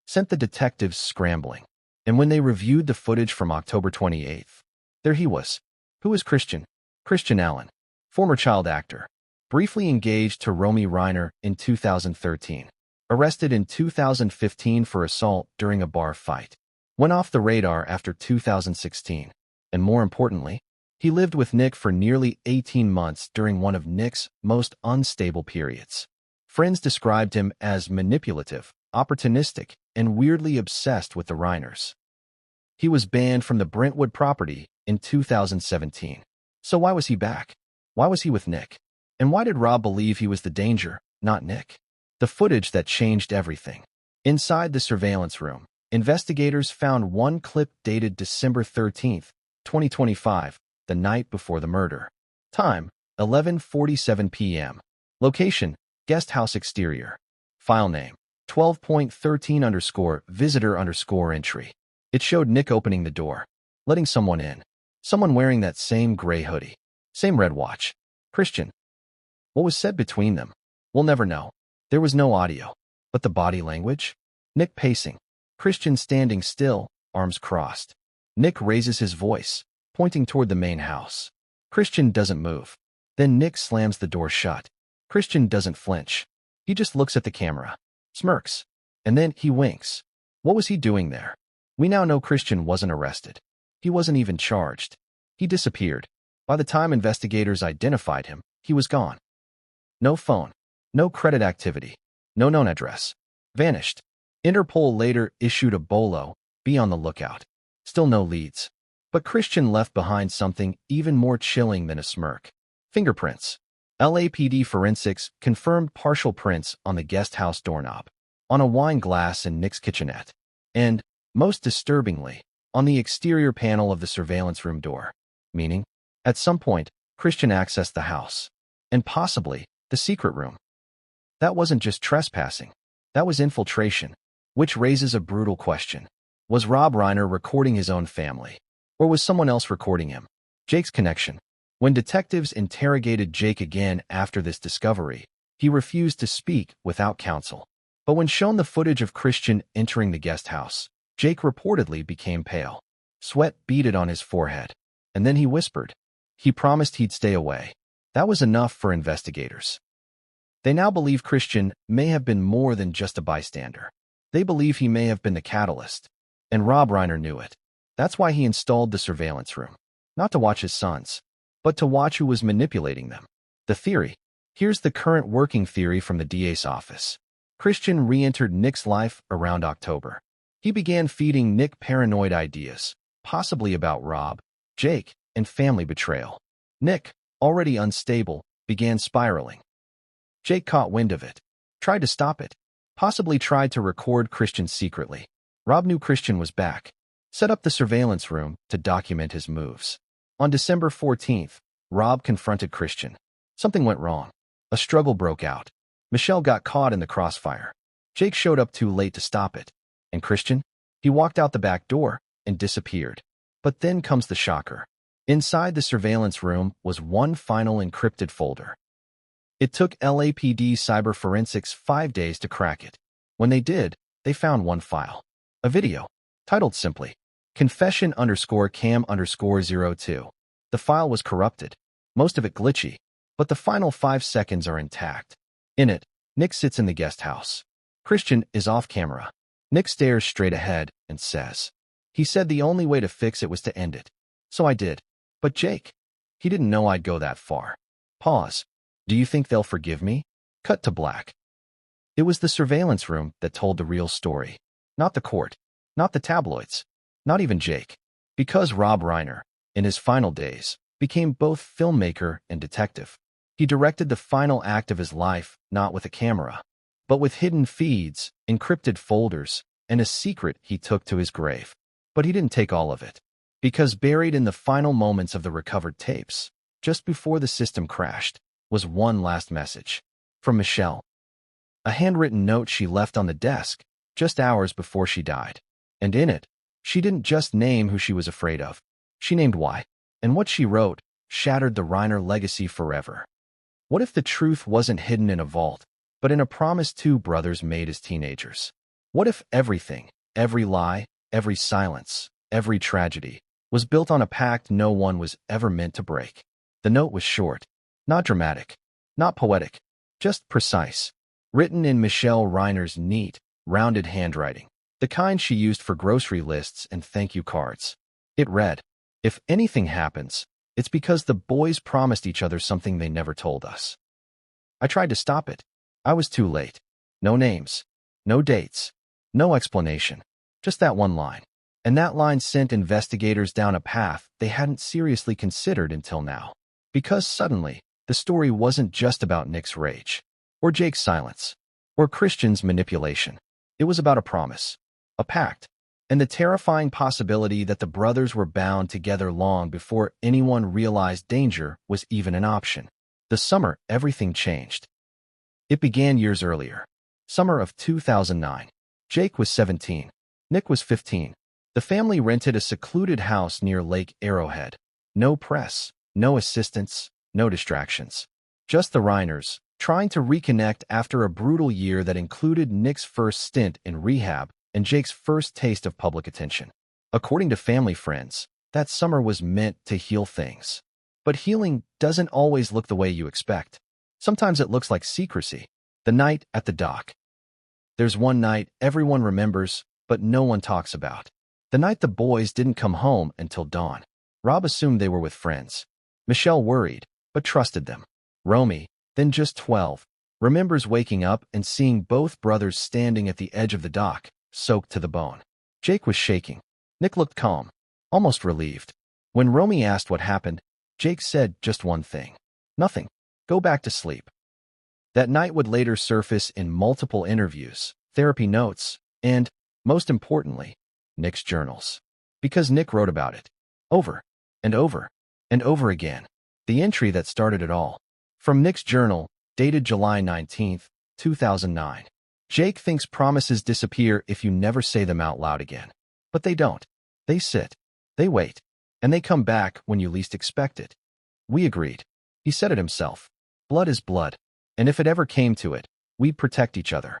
sent the detectives scrambling. And when they reviewed the footage from October 28th, there he was. Who is Christian? Christian Allen, former child actor, briefly engaged to Romy Reiner in 2013, arrested in 2015 for assault during a bar fight, went off the radar after 2016, and more importantly, he lived with Nick for nearly 18 months during one of Nick's most unstable periods. Friends described him as manipulative, opportunistic, and weirdly obsessed with the Reiners. He was banned from the Brentwood property in 2017. So why was he back? Why was he with Nick? And why did Rob believe he was the danger, not Nick? The footage that changed everything. Inside the surveillance room, investigators found one clip dated December 13, 2025, the night before the murder. Time, 11:47 p.m. Location, guest house exterior. File name, 12.13_visitor_entry. It showed Nick opening the door, letting someone in. Someone wearing that same gray hoodie, same red watch. Christian. What was said between them? We'll never know. There was no audio. But the body language? Nick pacing. Christian standing still, arms crossed. Nick raises his voice, pointing toward the main house. Christian doesn't move. Then Nick slams the door shut. Christian doesn't flinch. He just looks at the camera, smirks, and then he winks. What was he doing there? We now know Christian wasn't arrested. He wasn't even charged. He disappeared. By the time investigators identified him, he was gone. No phone, no credit activity, no known address. Vanished. Interpol later issued a bolo, be on the lookout. Still no leads. But Christian left behind something even more chilling than a smirk. Fingerprints. LAPD forensics confirmed partial prints on the guest house doorknob, on a wine glass in Nick's kitchenette, and, most disturbingly, on the exterior panel of the surveillance room door, meaning, at some point, Christian accessed the house, and possibly the secret room. That wasn't just trespassing. That was infiltration, which raises a brutal question. Was Rob Reiner recording his own family? Or was someone else recording him? Jake's connection. When detectives interrogated Jake again after this discovery, he refused to speak without counsel. But when shown the footage of Christian entering the guest house, Jake reportedly became pale. Sweat beaded on his forehead. And then he whispered. He promised he'd stay away. That was enough for investigators. They now believe Christian may have been more than just a bystander. They believe he may have been the catalyst. And Rob Reiner knew it. That's why he installed the surveillance room. Not to watch his sons, but to watch who was manipulating them. The theory. Here's the current working theory from the DA's office. Christian re-entered Nick's life around October. He began feeding Nick paranoid ideas, possibly about Rob, Jake, and family betrayal. Nick, already unstable, began spiraling. Jake caught wind of it, tried to stop it, possibly tried to record Christian secretly. Rob knew Christian was back, set up the surveillance room to document his moves. On December 14th, Rob confronted Christian. Something went wrong. A struggle broke out. Michelle got caught in the crossfire. Jake showed up too late to stop it. And Christian? He walked out the back door and disappeared. But then comes the shocker. Inside the surveillance room was one final encrypted folder. It took LAPD cyber forensics 5 days to crack it. When they did, they found one file. A video, titled simply, confession_cam_02. The file was corrupted, most of it glitchy, but the final 5 seconds are intact. In it, Nick sits in the guest house. Christian is off camera. Nick stares straight ahead and says, "He said the only way to fix it was to end it. So I did. But Jake, he didn't know I'd go that far." Pause. Do you think they'll forgive me? Cut to black. It was the surveillance room that told the real story. Not the court. Not the tabloids. Not even Jake. Because Rob Reiner, in his final days, became both filmmaker and detective. He directed the final act of his life, not with a camera, but with hidden feeds, encrypted folders, and a secret he took to his grave. But he didn't take all of it. Because buried in the final moments of the recovered tapes, just before the system crashed, was one last message. From Michelle. A handwritten note she left on the desk, just hours before she died. And in it, she didn't just name who she was afraid of. She named why. And what she wrote shattered the Reiner legacy forever. What if the truth wasn't hidden in a vault, but in a promise two brothers made as teenagers? What if everything, every lie, every silence, every tragedy, was built on a pact no one was ever meant to break? The note was short, not dramatic, not poetic, just precise, written in Michelle Reiner's neat, rounded handwriting, the kind she used for grocery lists and thank you cards. It read, "If anything happens, it's because the boys promised each other something they never told us. I tried to stop it. I was too late. No names, no dates, no explanation, just that one line. And that line sent investigators down a path they hadn't seriously considered until now. Because suddenly, the story wasn't just about Nick's rage, or Jake's silence, or Christian's manipulation. It was about a promise, a pact, and the terrifying possibility that the brothers were bound together long before anyone realized danger was even an option. The summer everything changed. It began years earlier. Summer of 2009. Jake was 17. Nick was 15. The family rented a secluded house near Lake Arrowhead. No press, no assistants, no distractions. Just the Reiners, trying to reconnect after a brutal year that included Nick's first stint in rehab and Jake's first taste of public attention. According to family friends, that summer was meant to heal things. But healing doesn't always look the way you expect. Sometimes it looks like secrecy. The night at the dock. There's one night everyone remembers, but no one talks about. The night the boys didn't come home until dawn. Rob assumed they were with friends. Michelle worried, but trusted them. Romy, then just 12, remembers waking up and seeing both brothers standing at the edge of the dock, soaked to the bone. Jake was shaking. Nick looked calm, almost relieved. When Romy asked what happened, Jake said just one thing. Nothing. Go back to sleep. That night would later surface in multiple interviews, therapy notes, and, most importantly, Nick's journals. Because Nick wrote about it. Over and over and over again. The entry that started it all. From Nick's journal, dated July 19, 2009. Jake thinks promises disappear if you never say them out loud again. But they don't. They sit. They wait. And they come back when you least expect it. We agreed. He said it himself. Blood is blood. And if it ever came to it, we'd protect each other.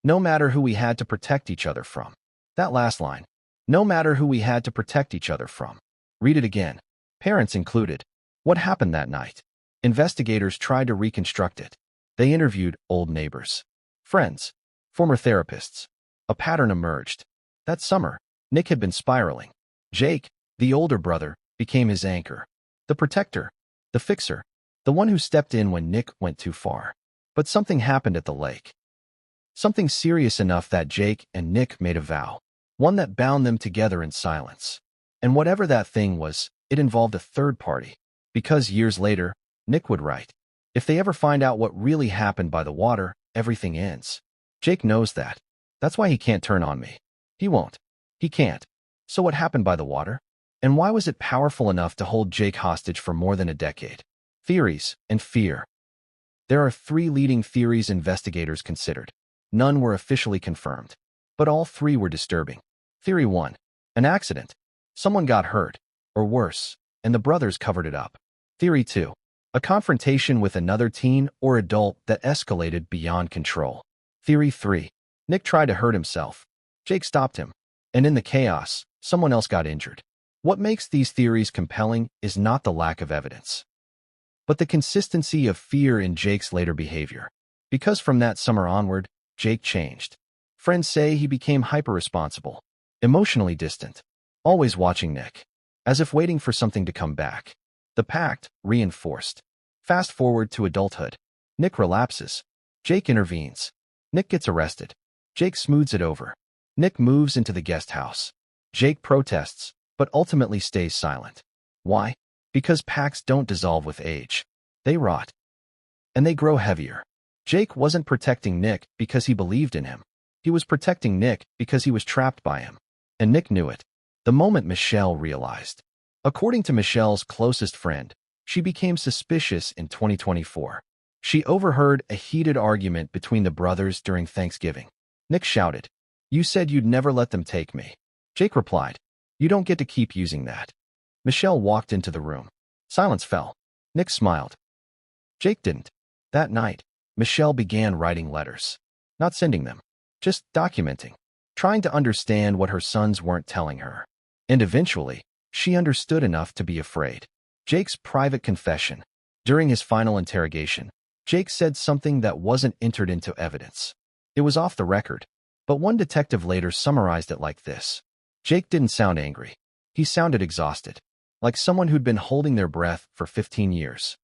No matter who we had to protect each other from. That last line. No matter who we had to protect each other from. Read it again. Parents included. What happened that night? Investigators tried to reconstruct it. They interviewed old neighbors, friends, former therapists. A pattern emerged. That summer, Nick had been spiraling. Jake, the older brother, became his anchor. The protector. The fixer. The one who stepped in when Nick went too far. But something happened at the lake. Something serious enough that Jake and Nick made a vow. One that bound them together in silence. And whatever that thing was, it involved a third party. Because years later, Nick would write, if they ever find out what really happened by the water, everything ends. Jake knows that. That's why he can't turn on me. He won't. He can't. So what happened by the water? And why was it powerful enough to hold Jake hostage for more than a decade? Theories and fear. There are 3 leading theories investigators considered. None were officially confirmed. But all 3 were disturbing. Theory 1. An accident. Someone got hurt, or worse, and the brothers covered it up. Theory 2. A confrontation with another teen or adult that escalated beyond control. Theory 3. Nick tried to hurt himself. Jake stopped him. And in the chaos, someone else got injured. What makes these theories compelling is not the lack of evidence, but the consistency of fear in Jake's later behavior. Because from that summer onward, Jake changed. Friends say he became hyper-responsible, emotionally distant, always watching Nick, as if waiting for something to come back. The pact, reinforced. Fast forward to adulthood. Nick relapses. Jake intervenes. Nick gets arrested. Jake smooths it over. Nick moves into the guest house. Jake protests, but ultimately stays silent. Why? Because pacts don't dissolve with age. They rot. And they grow heavier. Jake wasn't protecting Nick because he believed in him. He was protecting Nick because he was trapped by him. And Nick knew it. The moment Michelle realized. According to Michelle's closest friend, she became suspicious in 2024. She overheard a heated argument between the brothers during Thanksgiving. Nick shouted, "You said you'd never let them take me." Jake replied, "You don't get to keep using that." Michelle walked into the room. Silence fell. Nick smiled. Jake didn't. That night, Michelle began writing letters. Not sending them. Just documenting. Trying to understand what her sons weren't telling her. And eventually, she understood enough to be afraid. Jake's private confession. During his final interrogation, Jake said something that wasn't entered into evidence. It was off the record, but one detective later summarized it like this. Jake didn't sound angry. He sounded exhausted, like someone who'd been holding their breath for 15 years.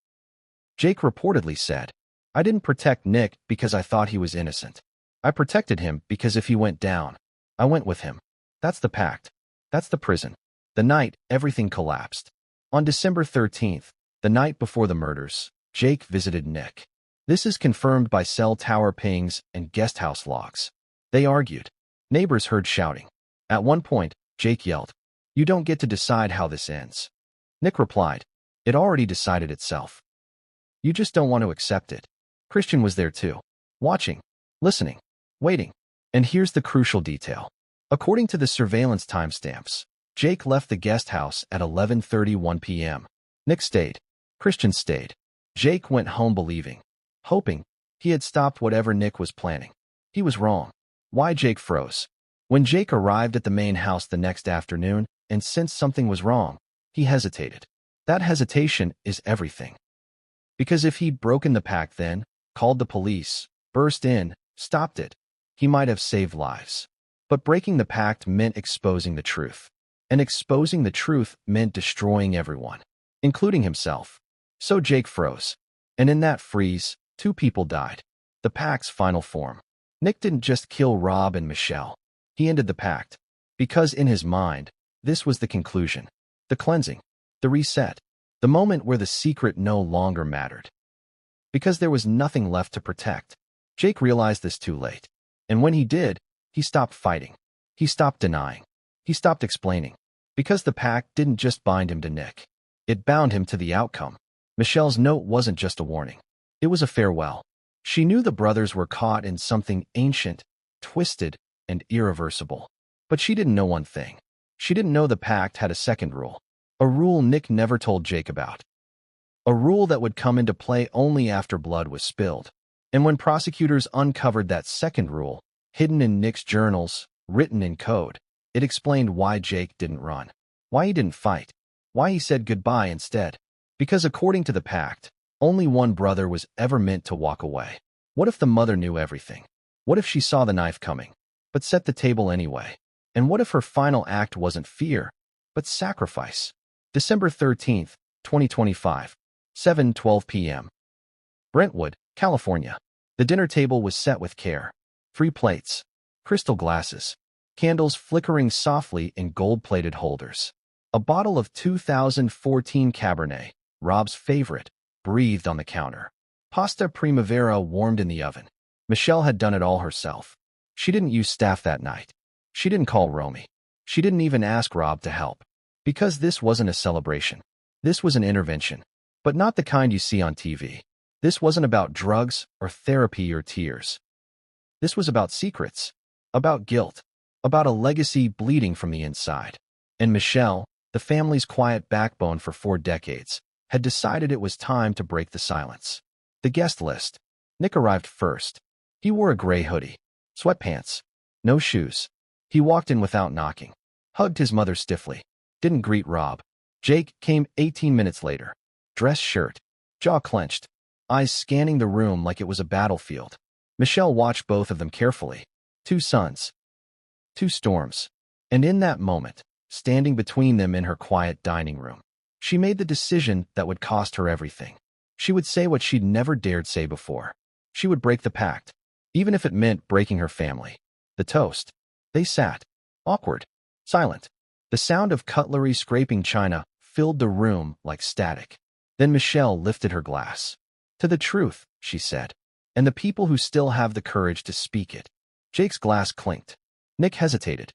Jake reportedly said, "I didn't protect Nick because I thought he was innocent. I protected him because if he went down, I went with him. That's the pact. That's the prison." The night everything collapsed. On December 13th, the night before the murders, Jake visited Nick. This is confirmed by cell tower pings and guest house logs. They argued. Neighbors heard shouting. At one point, Jake yelled, "You don't get to decide how this ends." Nick replied, "It already decided itself. You just don't want to accept it." Christian was there too, watching, listening, waiting. And here's the crucial detail. According to the surveillance timestamps, Jake left the guest house at 11:31 p.m. Nick stayed. Christian stayed. Jake went home believing, hoping, he had stopped whatever Nick was planning. He was wrong. Why Jake froze? When Jake arrived at the main house the next afternoon and sensed something was wrong, he hesitated. That hesitation is everything. Because if he'd broken the pact then, called the police, burst in, stopped it, he might have saved lives. But breaking the pact meant exposing the truth. And exposing the truth meant destroying everyone, including himself. So Jake froze. And in that freeze, 2 people died. The pact's final form. Nick didn't just kill Rob and Michelle. He ended the pact. Because in his mind, this was the conclusion. The cleansing. The reset. The moment where the secret no longer mattered. Because there was nothing left to protect. Jake realized this too late. And when he did, he stopped fighting. He stopped denying. He stopped explaining. Because the pact didn't just bind him to Nick. It bound him to the outcome. Michelle's note wasn't just a warning. It was a farewell. She knew the brothers were caught in something ancient, twisted, and irreversible. But she didn't know one thing. She didn't know the pact had a second rule. A rule Nick never told Jake about. A rule that would come into play only after blood was spilled. And when prosecutors uncovered that second rule, hidden in Nick's journals, written in code, it explained why Jake didn't run, why he didn't fight, why he said goodbye instead. Because according to the pact, only one brother was ever meant to walk away. What if the mother knew everything? What if she saw the knife coming, but set the table anyway? And what if her final act wasn't fear, but sacrifice? December 13th, 2025, 7:12 p.m. Brentwood, California. The dinner table was set with care. 3 plates, crystal glasses, candles flickering softly in gold-plated holders. A bottle of 2014 Cabernet, Rob's favorite, breathed on the counter. Pasta Primavera warmed in the oven. Michelle had done it all herself. She didn't use staff that night. She didn't call Romy. She didn't even ask Rob to help. Because this wasn't a celebration. This was an intervention. But not the kind you see on TV. This wasn't about drugs or therapy or tears. This was about secrets, about guilt, about a legacy bleeding from the inside. And Michelle, the family's quiet backbone for 4 decades, had decided it was time to break the silence. The guest list. Nick arrived first. He wore a gray hoodie, sweatpants, no shoes. He walked in without knocking, hugged his mother stiffly, didn't greet Rob. Jake came 18 minutes later. Dress shirt, jaw clenched, eyes scanning the room like it was a battlefield. Michelle watched both of them carefully. 2 suns, 2 storms. And in that moment, standing between them in her quiet dining room, she made the decision that would cost her everything. She would say what she'd never dared say before. She would break the pact, even if it meant breaking her family. The toast. They sat, awkward, silent. The sound of cutlery scraping china filled the room like static. Then Michelle lifted her glass. To the truth, she said, and the people who still have the courage to speak it. Jake's glass clinked. Nick hesitated.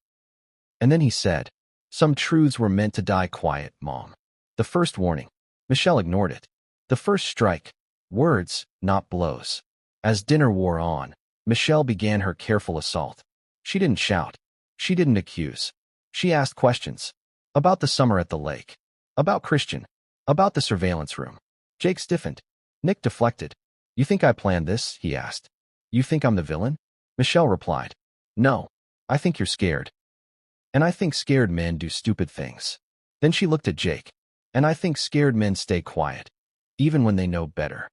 And then he said, "Some truths were meant to die quiet, Mom." The first warning. Michelle ignored it. The first strike. Words, not blows. As dinner wore on, Michelle began her careful assault. She didn't shout. She didn't accuse. She asked questions. About the summer at the lake. About Christian. About the surveillance room. Jake stiffened. Nick deflected. "You think I planned this?" he asked. "You think I'm the villain?" Michelle replied. "No. I think you're scared. And I think scared men do stupid things." Then she looked at Jake. "And I think scared men stay quiet, even when they know better."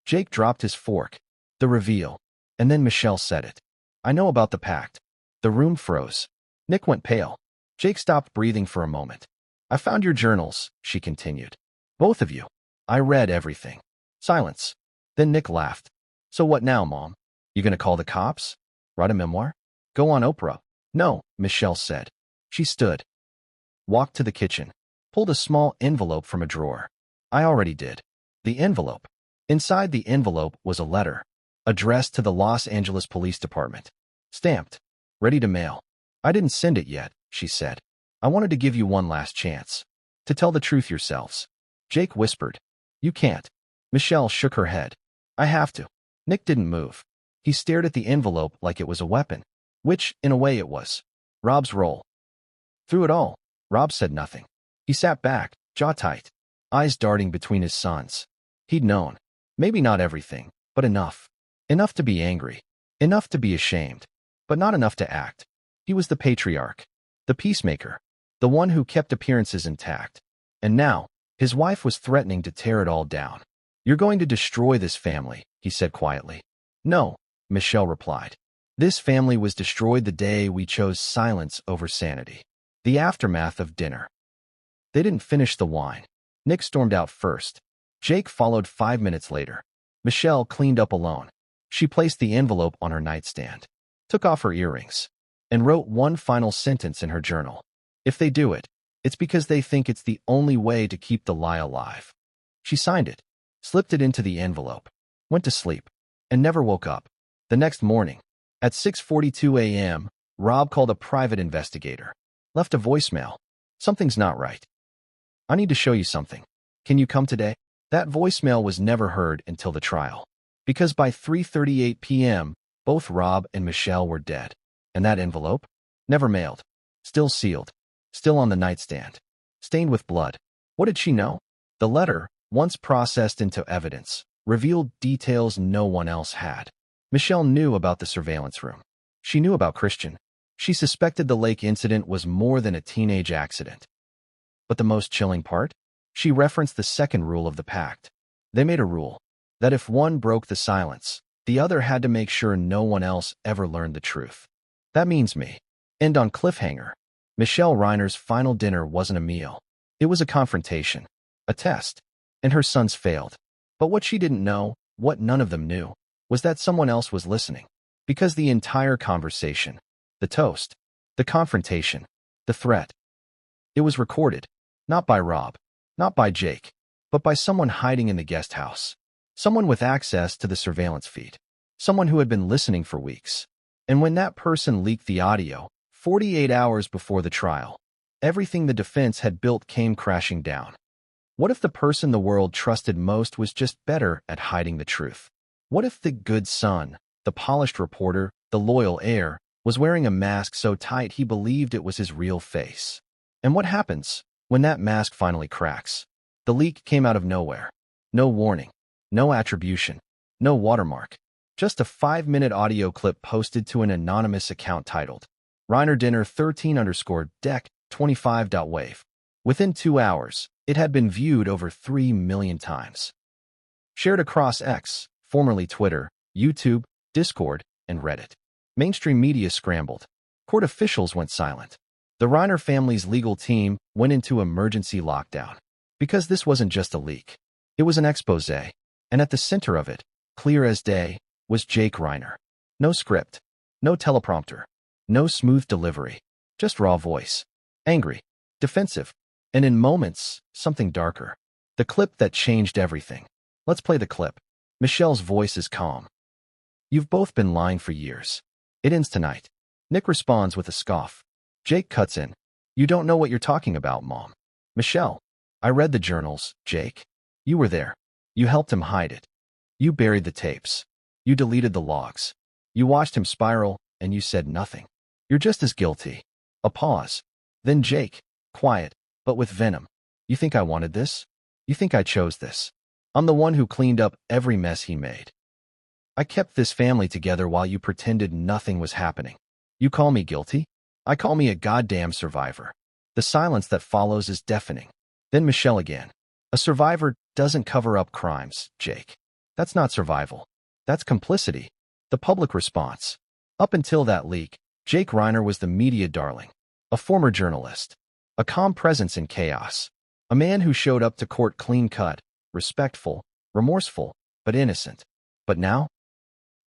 Jake dropped his fork. The reveal. And then Michelle said it. "I know about the pact." The room froze. Nick went pale. Jake stopped breathing for a moment. "I found your journals," she continued. "Both of you. I read everything." Silence. Then Nick laughed. "So what now, Mom? You gonna call the cops? Write a memoir? Go on Oprah?" "No," Michelle said. She stood. Walked to the kitchen. Pulled a small envelope from a drawer. "I already did." The envelope. Inside the envelope was a letter, addressed to the Los Angeles Police Department. Stamped. Ready to mail. "I didn't send it yet," she said. "I wanted to give you one last chance. To tell the truth yourselves." Jake whispered. "You can't." Michelle shook her head. "I have to." Nick didn't move. He stared at the envelope like it was a weapon. Which, in a way, it was. Rob's role. Through it all, Rob said nothing. He sat back, jaw tight, eyes darting between his sons. He'd known. Maybe not everything, but enough. Enough to be angry. Enough to be ashamed. But not enough to act. He was the patriarch. The peacemaker. The one who kept appearances intact. And now, his wife was threatening to tear it all down. "You're going to destroy this family," he said quietly. "No," Michelle replied. "This family was destroyed the day we chose silence over sanity." The aftermath of dinner. They didn't finish the wine. Nick stormed out first. Jake followed 5 minutes later. Michelle cleaned up alone. She placed the envelope on her nightstand, took off her earrings, and wrote one final sentence in her journal. "If they do it, it's because they think it's the only way to keep the lie alive." She signed it, slipped it into the envelope, went to sleep, and never woke up. The next morning, at 6:42 a.m., Rob called a private investigator, left a voicemail. Something's not right. I need to show you something. Can you come today? That voicemail was never heard until the trial. Because by 3:38 p.m., both Rob and Michelle were dead. And that envelope? Never mailed. Still sealed. Still on the nightstand. Stained with blood. What did she know? The letter, once processed into evidence, revealed details no one else had. Michelle knew about the surveillance room. She knew about Christian. She suspected the lake incident was more than a teenage accident. But the most chilling part? She referenced the second rule of the pact. They made a rule that if one broke the silence, the other had to make sure no one else ever learned the truth. That means me. End on cliffhanger. Michelle Reiner's final dinner wasn't a meal. It was a confrontation, a test, and her sons failed. But what she didn't know, what none of them knew, was that someone else was listening. Because the entire conversation, the toast, the confrontation, the threat, it was recorded, not by Rob, not by Jake, but by someone hiding in the guest house. Someone with access to the surveillance feed. Someone who had been listening for weeks. And when that person leaked the audio, 48 hours before the trial, everything the defense had built came crashing down. What if the person the world trusted most was just better at hiding the truth? What if the good son, the polished reporter, the loyal heir, was wearing a mask so tight he believed it was his real face? And what happens when that mask finally cracks? The leak came out of nowhere. No warning, no attribution, no watermark. Just a 5-minute audio clip posted to an anonymous account titled, Reiner Dinner 13_Deck 25.wave. Within 2 hours, it had been viewed over 3 million times. Shared across X, formerly Twitter, YouTube, Discord, and Reddit. Mainstream media scrambled. Court officials went silent. The Reiner family's legal team went into emergency lockdown. Because this wasn't just a leak. It was an expose, and at the center of it, clear as day, was Jake Reiner. No script, no teleprompter, no smooth delivery, just raw voice. Angry, defensive, and in moments, something darker. The clip that changed everything. Let's play the clip. Michelle's voice is calm. You've both been lying for years. It ends tonight. Nick responds with a scoff. Jake cuts in. You don't know what you're talking about, Mom. Michelle, I read the journals, Jake. You were there. You helped him hide it. You buried the tapes. You deleted the logs. You watched him spiral, and you said nothing. You're just as guilty. A pause. Then Jake, quiet, but with venom. You think I wanted this? You think I chose this? I'm the one who cleaned up every mess he made. I kept this family together while you pretended nothing was happening. You call me guilty? I call me a goddamn survivor. The silence that follows is deafening. Then Michelle again. A survivor doesn't cover up crimes, Jake. That's not survival. That's complicity. The public response. Up until that leak, Jake Reiner was the media darling. A former journalist. A calm presence in chaos. A man who showed up to court clean-cut, respectful, remorseful, but innocent. But now?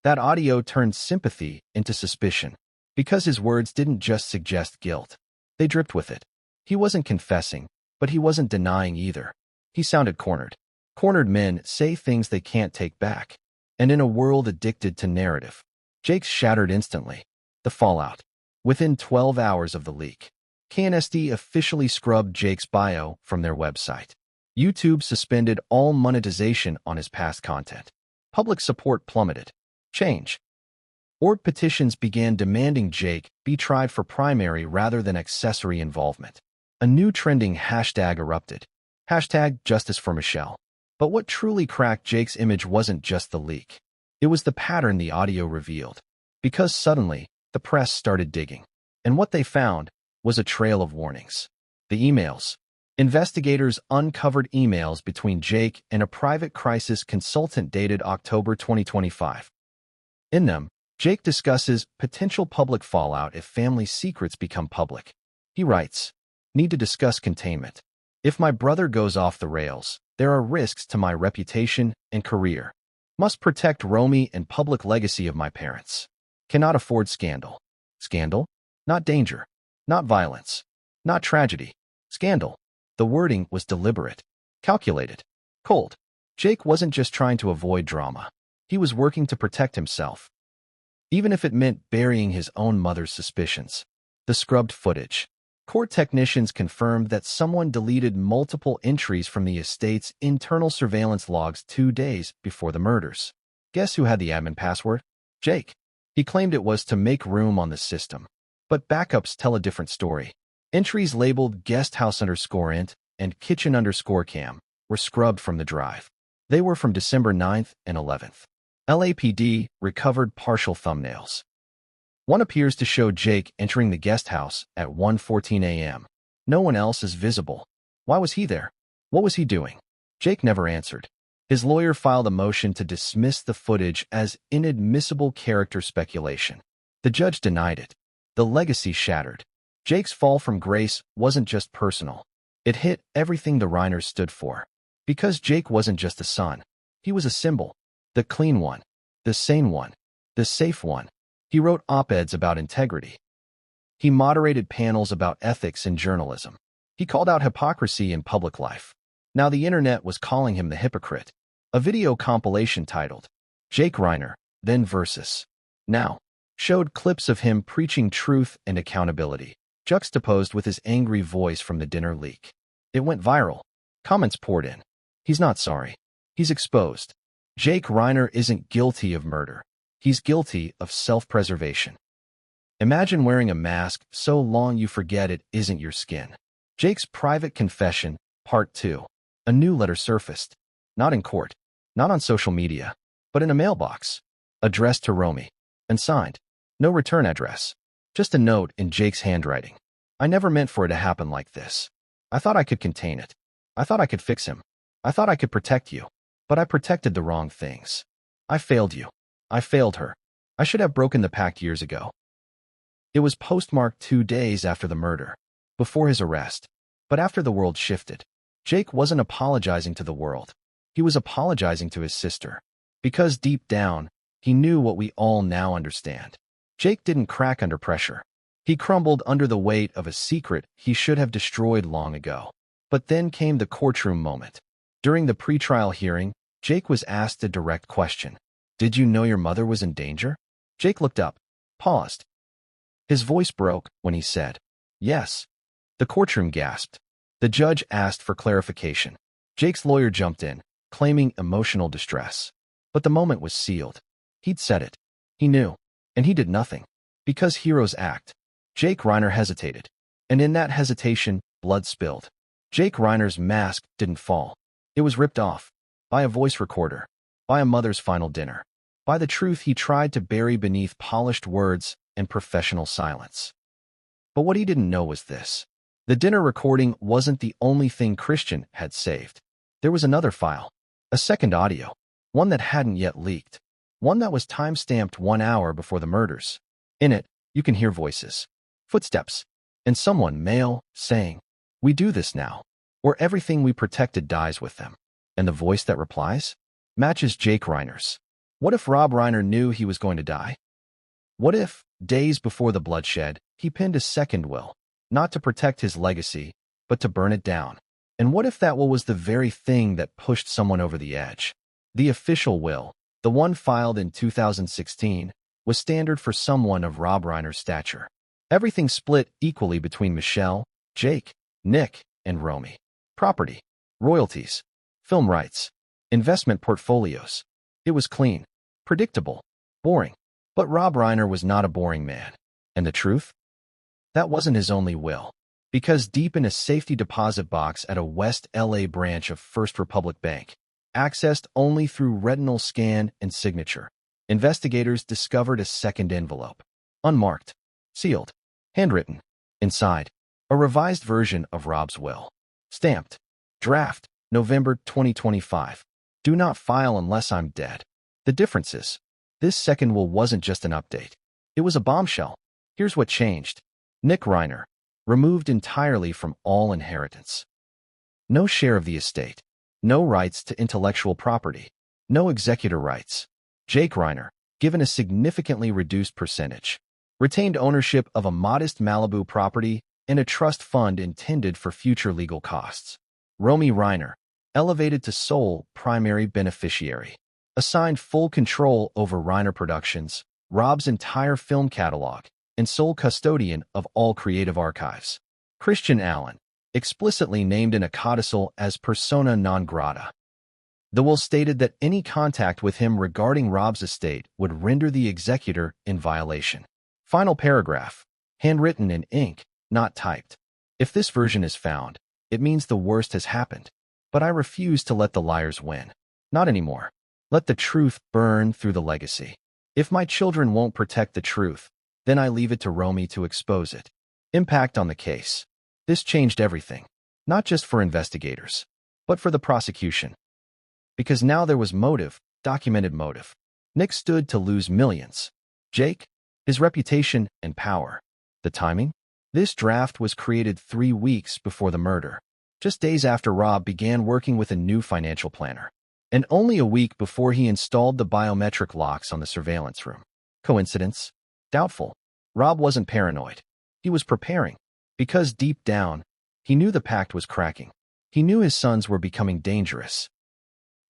That audio turned sympathy into suspicion. Because his words didn't just suggest guilt. They dripped with it. He wasn't confessing, but he wasn't denying either. He sounded cornered. Cornered men say things they can't take back. And in a world addicted to narrative, Jake's shattered instantly. The fallout. Within 12 hours of the leak, KNSD officially scrubbed Jake's bio from their website. YouTube suspended all monetization on his past content. Public support plummeted. Change. Org petitions began demanding Jake be tried for primary rather than accessory involvement. A new trending hashtag erupted. Hashtag Justice for Michelle. But what truly cracked Jake's image wasn't just the leak. It was the pattern the audio revealed. Because suddenly, the press started digging. And what they found was a trail of warnings. The emails. Investigators uncovered emails between Jake and a private crisis consultant dated October 2025. In them, Jake discusses potential public fallout if family secrets become public. He writes, Need to discuss containment. If my brother goes off the rails, there are risks to my reputation and career. Must protect Romy and public legacy of my parents. Cannot afford scandal. Scandal? Not danger. Not violence. Not tragedy. Scandal. The wording was deliberate. Calculated. Cold. Jake wasn't just trying to avoid drama. He was working to protect himself. Even if it meant burying his own mother's suspicions. The scrubbed footage. Court technicians confirmed that someone deleted multiple entries from the estate's internal surveillance logs 2 days before the murders. Guess who had the admin password? Jake. He claimed it was to make room on the system. But backups tell a different story. Entries labeled guesthouse_int and kitchen_cam were scrubbed from the drive. They were from December 9th and 11th. LAPD recovered partial thumbnails. One appears to show Jake entering the guest house at 1:14 a.m. No one else is visible. Why was he there? What was he doing? Jake never answered. His lawyer filed a motion to dismiss the footage as inadmissible character speculation. The judge denied it. The legacy shattered. Jake's fall from grace wasn't just personal. It hit everything the Reiners stood for. Because Jake wasn't just a son. He was a symbol. The clean one. The sane one. The safe one. He wrote op-eds about integrity. He moderated panels about ethics in journalism. He called out hypocrisy in public life. Now the internet was calling him the hypocrite. A video compilation titled, Jake Reiner, Then Versus Now, showed clips of him preaching truth and accountability, juxtaposed with his angry voice from the dinner leak. It went viral. Comments poured in. He's not sorry. He's exposed. Jake Reiner isn't guilty of murder. He's guilty of self-preservation. Imagine wearing a mask so long you forget it isn't your skin. Jake's private confession, Part 2. A new letter surfaced. Not in court, not on social media, but in a mailbox. Addressed to Romy. And signed. No return address. Just a note in Jake's handwriting. I never meant for it to happen like this. I thought I could contain it. I thought I could fix him. I thought I could protect you. But I protected the wrong things. I failed you. I failed her. I should have broken the pact years ago. It was postmarked 2 days after the murder, before his arrest. But after the world shifted, Jake wasn't apologizing to the world. He was apologizing to his sister. Because deep down, he knew what we all now understand. Jake didn't crack under pressure. He crumbled under the weight of a secret he should have destroyed long ago. But then came the courtroom moment. During the pretrial hearing, Jake was asked a direct question. Did you know your mother was in danger? Jake looked up, paused. His voice broke when he said, yes. The courtroom gasped. The judge asked for clarification. Jake's lawyer jumped in, claiming emotional distress. But the moment was sealed. He'd said it. He knew. And he did nothing. Because heroes act. Jake Reiner hesitated. And in that hesitation, blood spilled. Jake Reiner's mask didn't fall. It was ripped off. By a voice recorder. By a mother's final dinner. By the truth he tried to bury beneath polished words and professional silence. But what he didn't know was this. The dinner recording wasn't the only thing Christian had saved. There was another file. A second audio. One that hadn't yet leaked. One that was time-stamped 1 hour before the murders. In it, you can hear voices. Footsteps. And someone, male, saying, we do this now. Or everything we protected dies with them. And the voice that replies? Matches Jake Reiner's. What if Rob Reiner knew he was going to die? What if, days before the bloodshed, he penned a second will, not to protect his legacy, but to burn it down? And what if that will was the very thing that pushed someone over the edge? The official will, the one filed in 2016, was standard for someone of Rob Reiner's stature. Everything split equally between Michelle, Jake, Nick, and Romy. Property, royalties, film rights, investment portfolios. It was clean, predictable, boring. But Rob Reiner was not a boring man. And the truth? That wasn't his only will. Because deep in a safety deposit box at a West LA branch of First Republic Bank, accessed only through retinal scan and signature, investigators discovered a second envelope. Unmarked, sealed, handwritten. Inside, a revised version of Rob's will. Stamped. Draft, November 2025. Do not file unless I'm dead. The difference is, this second will wasn't just an update. It was a bombshell. Here's what changed. Nick Reiner, removed entirely from all inheritance. No share of the estate. No rights to intellectual property. No executor rights. Jake Reiner, given a significantly reduced percentage. Retained ownership of a modest Malibu property and a trust fund intended for future legal costs. Romy Reiner, elevated to sole primary beneficiary. Assigned full control over Reiner Productions, Rob's entire film catalog, and sole custodian of all creative archives. Christian Allen, explicitly named in a codicil as persona non grata. The will stated that any contact with him regarding Rob's estate would render the executor in violation. Final paragraph, handwritten in ink, not typed. If this version is found, it means the worst has happened. But I refuse to let the liars win. Not anymore. Let the truth burn through the legacy. If my children won't protect the truth, then I leave it to Romy to expose it. Impact on the case. This changed everything. Not just for investigators, but for the prosecution. Because now there was motive, documented motive. Nick stood to lose millions. Jake? His reputation and power. The timing? This draft was created 3 weeks before the murder, just days after Rob began working with a new financial planner, and only a week before he installed the biometric locks on the surveillance room. Coincidence? Doubtful. Rob wasn't paranoid. He was preparing, because deep down, he knew the pact was cracking. He knew his sons were becoming dangerous.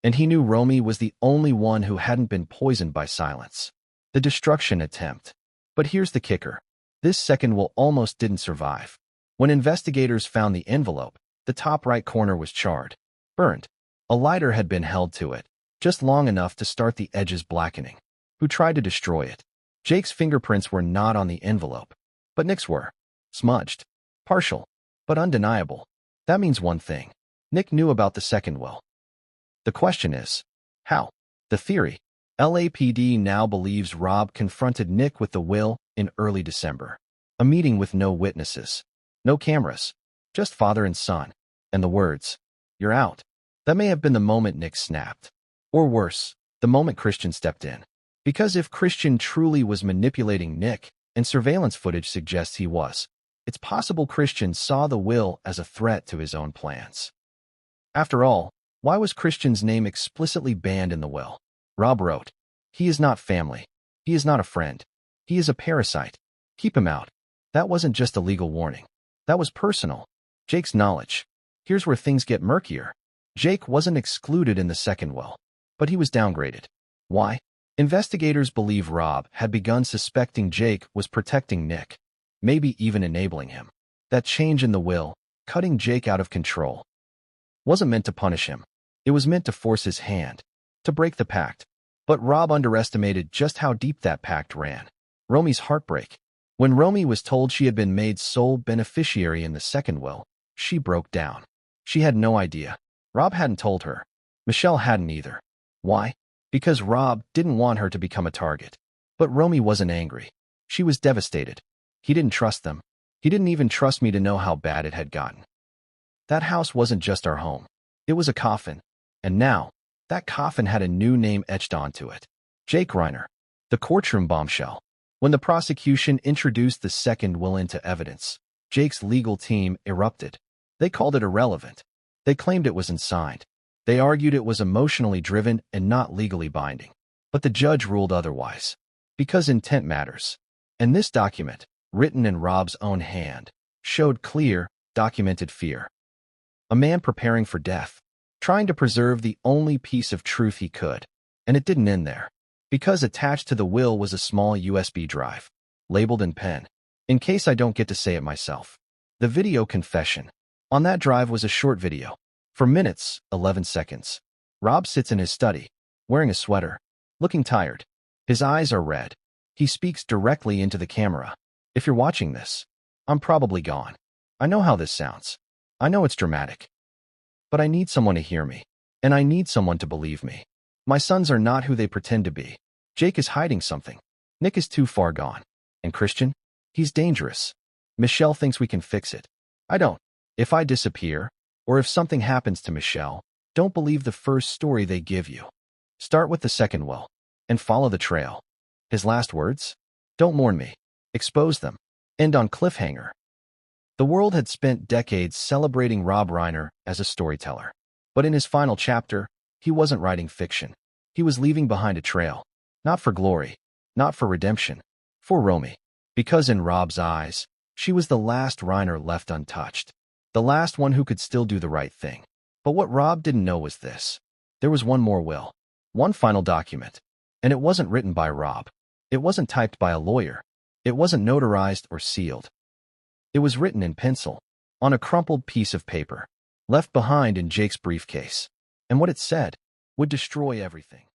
And he knew Romy was the only one who hadn't been poisoned by silence. The destruction attempt. But here's the kicker. This second will almost didn't survive. When investigators found the envelope, the top right corner was charred, burned. A lighter had been held to it, just long enough to start the edges blackening. Who tried to destroy it? Jake's fingerprints were not on the envelope, but Nick's were. Smudged. Partial, but undeniable. That means one thing. Nick knew about the second will. The question is, how? The theory. LAPD now believes Rob confronted Nick with the will in early December. A meeting with no witnesses. No cameras. Just father and son. And the words, "You're out." That may have been the moment Nick snapped. Or worse, the moment Christian stepped in. Because if Christian truly was manipulating Nick, and surveillance footage suggests he was, it's possible Christian saw the will as a threat to his own plans. After all, why was Christian's name explicitly banned in the will? Rob wrote, "He is not family. He is not a friend. He is a parasite. Keep him out." That wasn't just a legal warning. That was personal. Jake's knowledge. Here's where things get murkier. Jake wasn't excluded in the second will, but he was downgraded. Why? Investigators believe Rob had begun suspecting Jake was protecting Nick, maybe even enabling him. That change in the will, cutting Jake out of control, wasn't meant to punish him. It was meant to force his hand, to break the pact. But Rob underestimated just how deep that pact ran. Romy's heartbreak. When Romy was told she had been made sole beneficiary in the second will, she broke down. She had no idea. Rob hadn't told her. Michelle hadn't either. Why? Because Rob didn't want her to become a target. But Romy wasn't angry. She was devastated. He didn't trust them. He didn't even trust me to know how bad it had gotten. That house wasn't just our home. It was a coffin. And now, that coffin had a new name etched onto it. Jake Reiner. The courtroom bombshell. When the prosecution introduced the second will into evidence, Jake's legal team erupted. They called it irrelevant. They claimed it was unsigned. They argued it was emotionally driven and not legally binding. But the judge ruled otherwise. Because intent matters. And this document, written in Rob's own hand, showed clear, documented fear. A man preparing for death, trying to preserve the only piece of truth he could. And it didn't end there. Because attached to the will was a small USB drive, labeled in pen, in case I don't get to say it myself. The video confession. On that drive was a short video. For minutes, 11 seconds. Rob sits in his study, wearing a sweater, looking tired. His eyes are red. He speaks directly into the camera. If you're watching this, I'm probably gone. I know how this sounds. I know it's dramatic. But I need someone to hear me. And I need someone to believe me. My sons are not who they pretend to be. Jake is hiding something. Nick is too far gone. And Christian? He's dangerous. Michelle thinks we can fix it. I don't. If I disappear, or if something happens to Michelle, don't believe the first story they give you. Start with the second will, and follow the trail. His last words? Don't mourn me. Expose them. End on cliffhanger. The world had spent decades celebrating Rob Reiner as a storyteller. But in his final chapter, he wasn't writing fiction. He was leaving behind a trail. Not for glory. Not for redemption. For Romy. Because in Rob's eyes, she was the last Reiner left untouched. The last one who could still do the right thing. But what Rob didn't know was this. There was one more will. One final document. And it wasn't written by Rob. It wasn't typed by a lawyer. It wasn't notarized or sealed. It was written in pencil. on a crumpled piece of paper, left behind in Jake's briefcase. And what it said would destroy everything.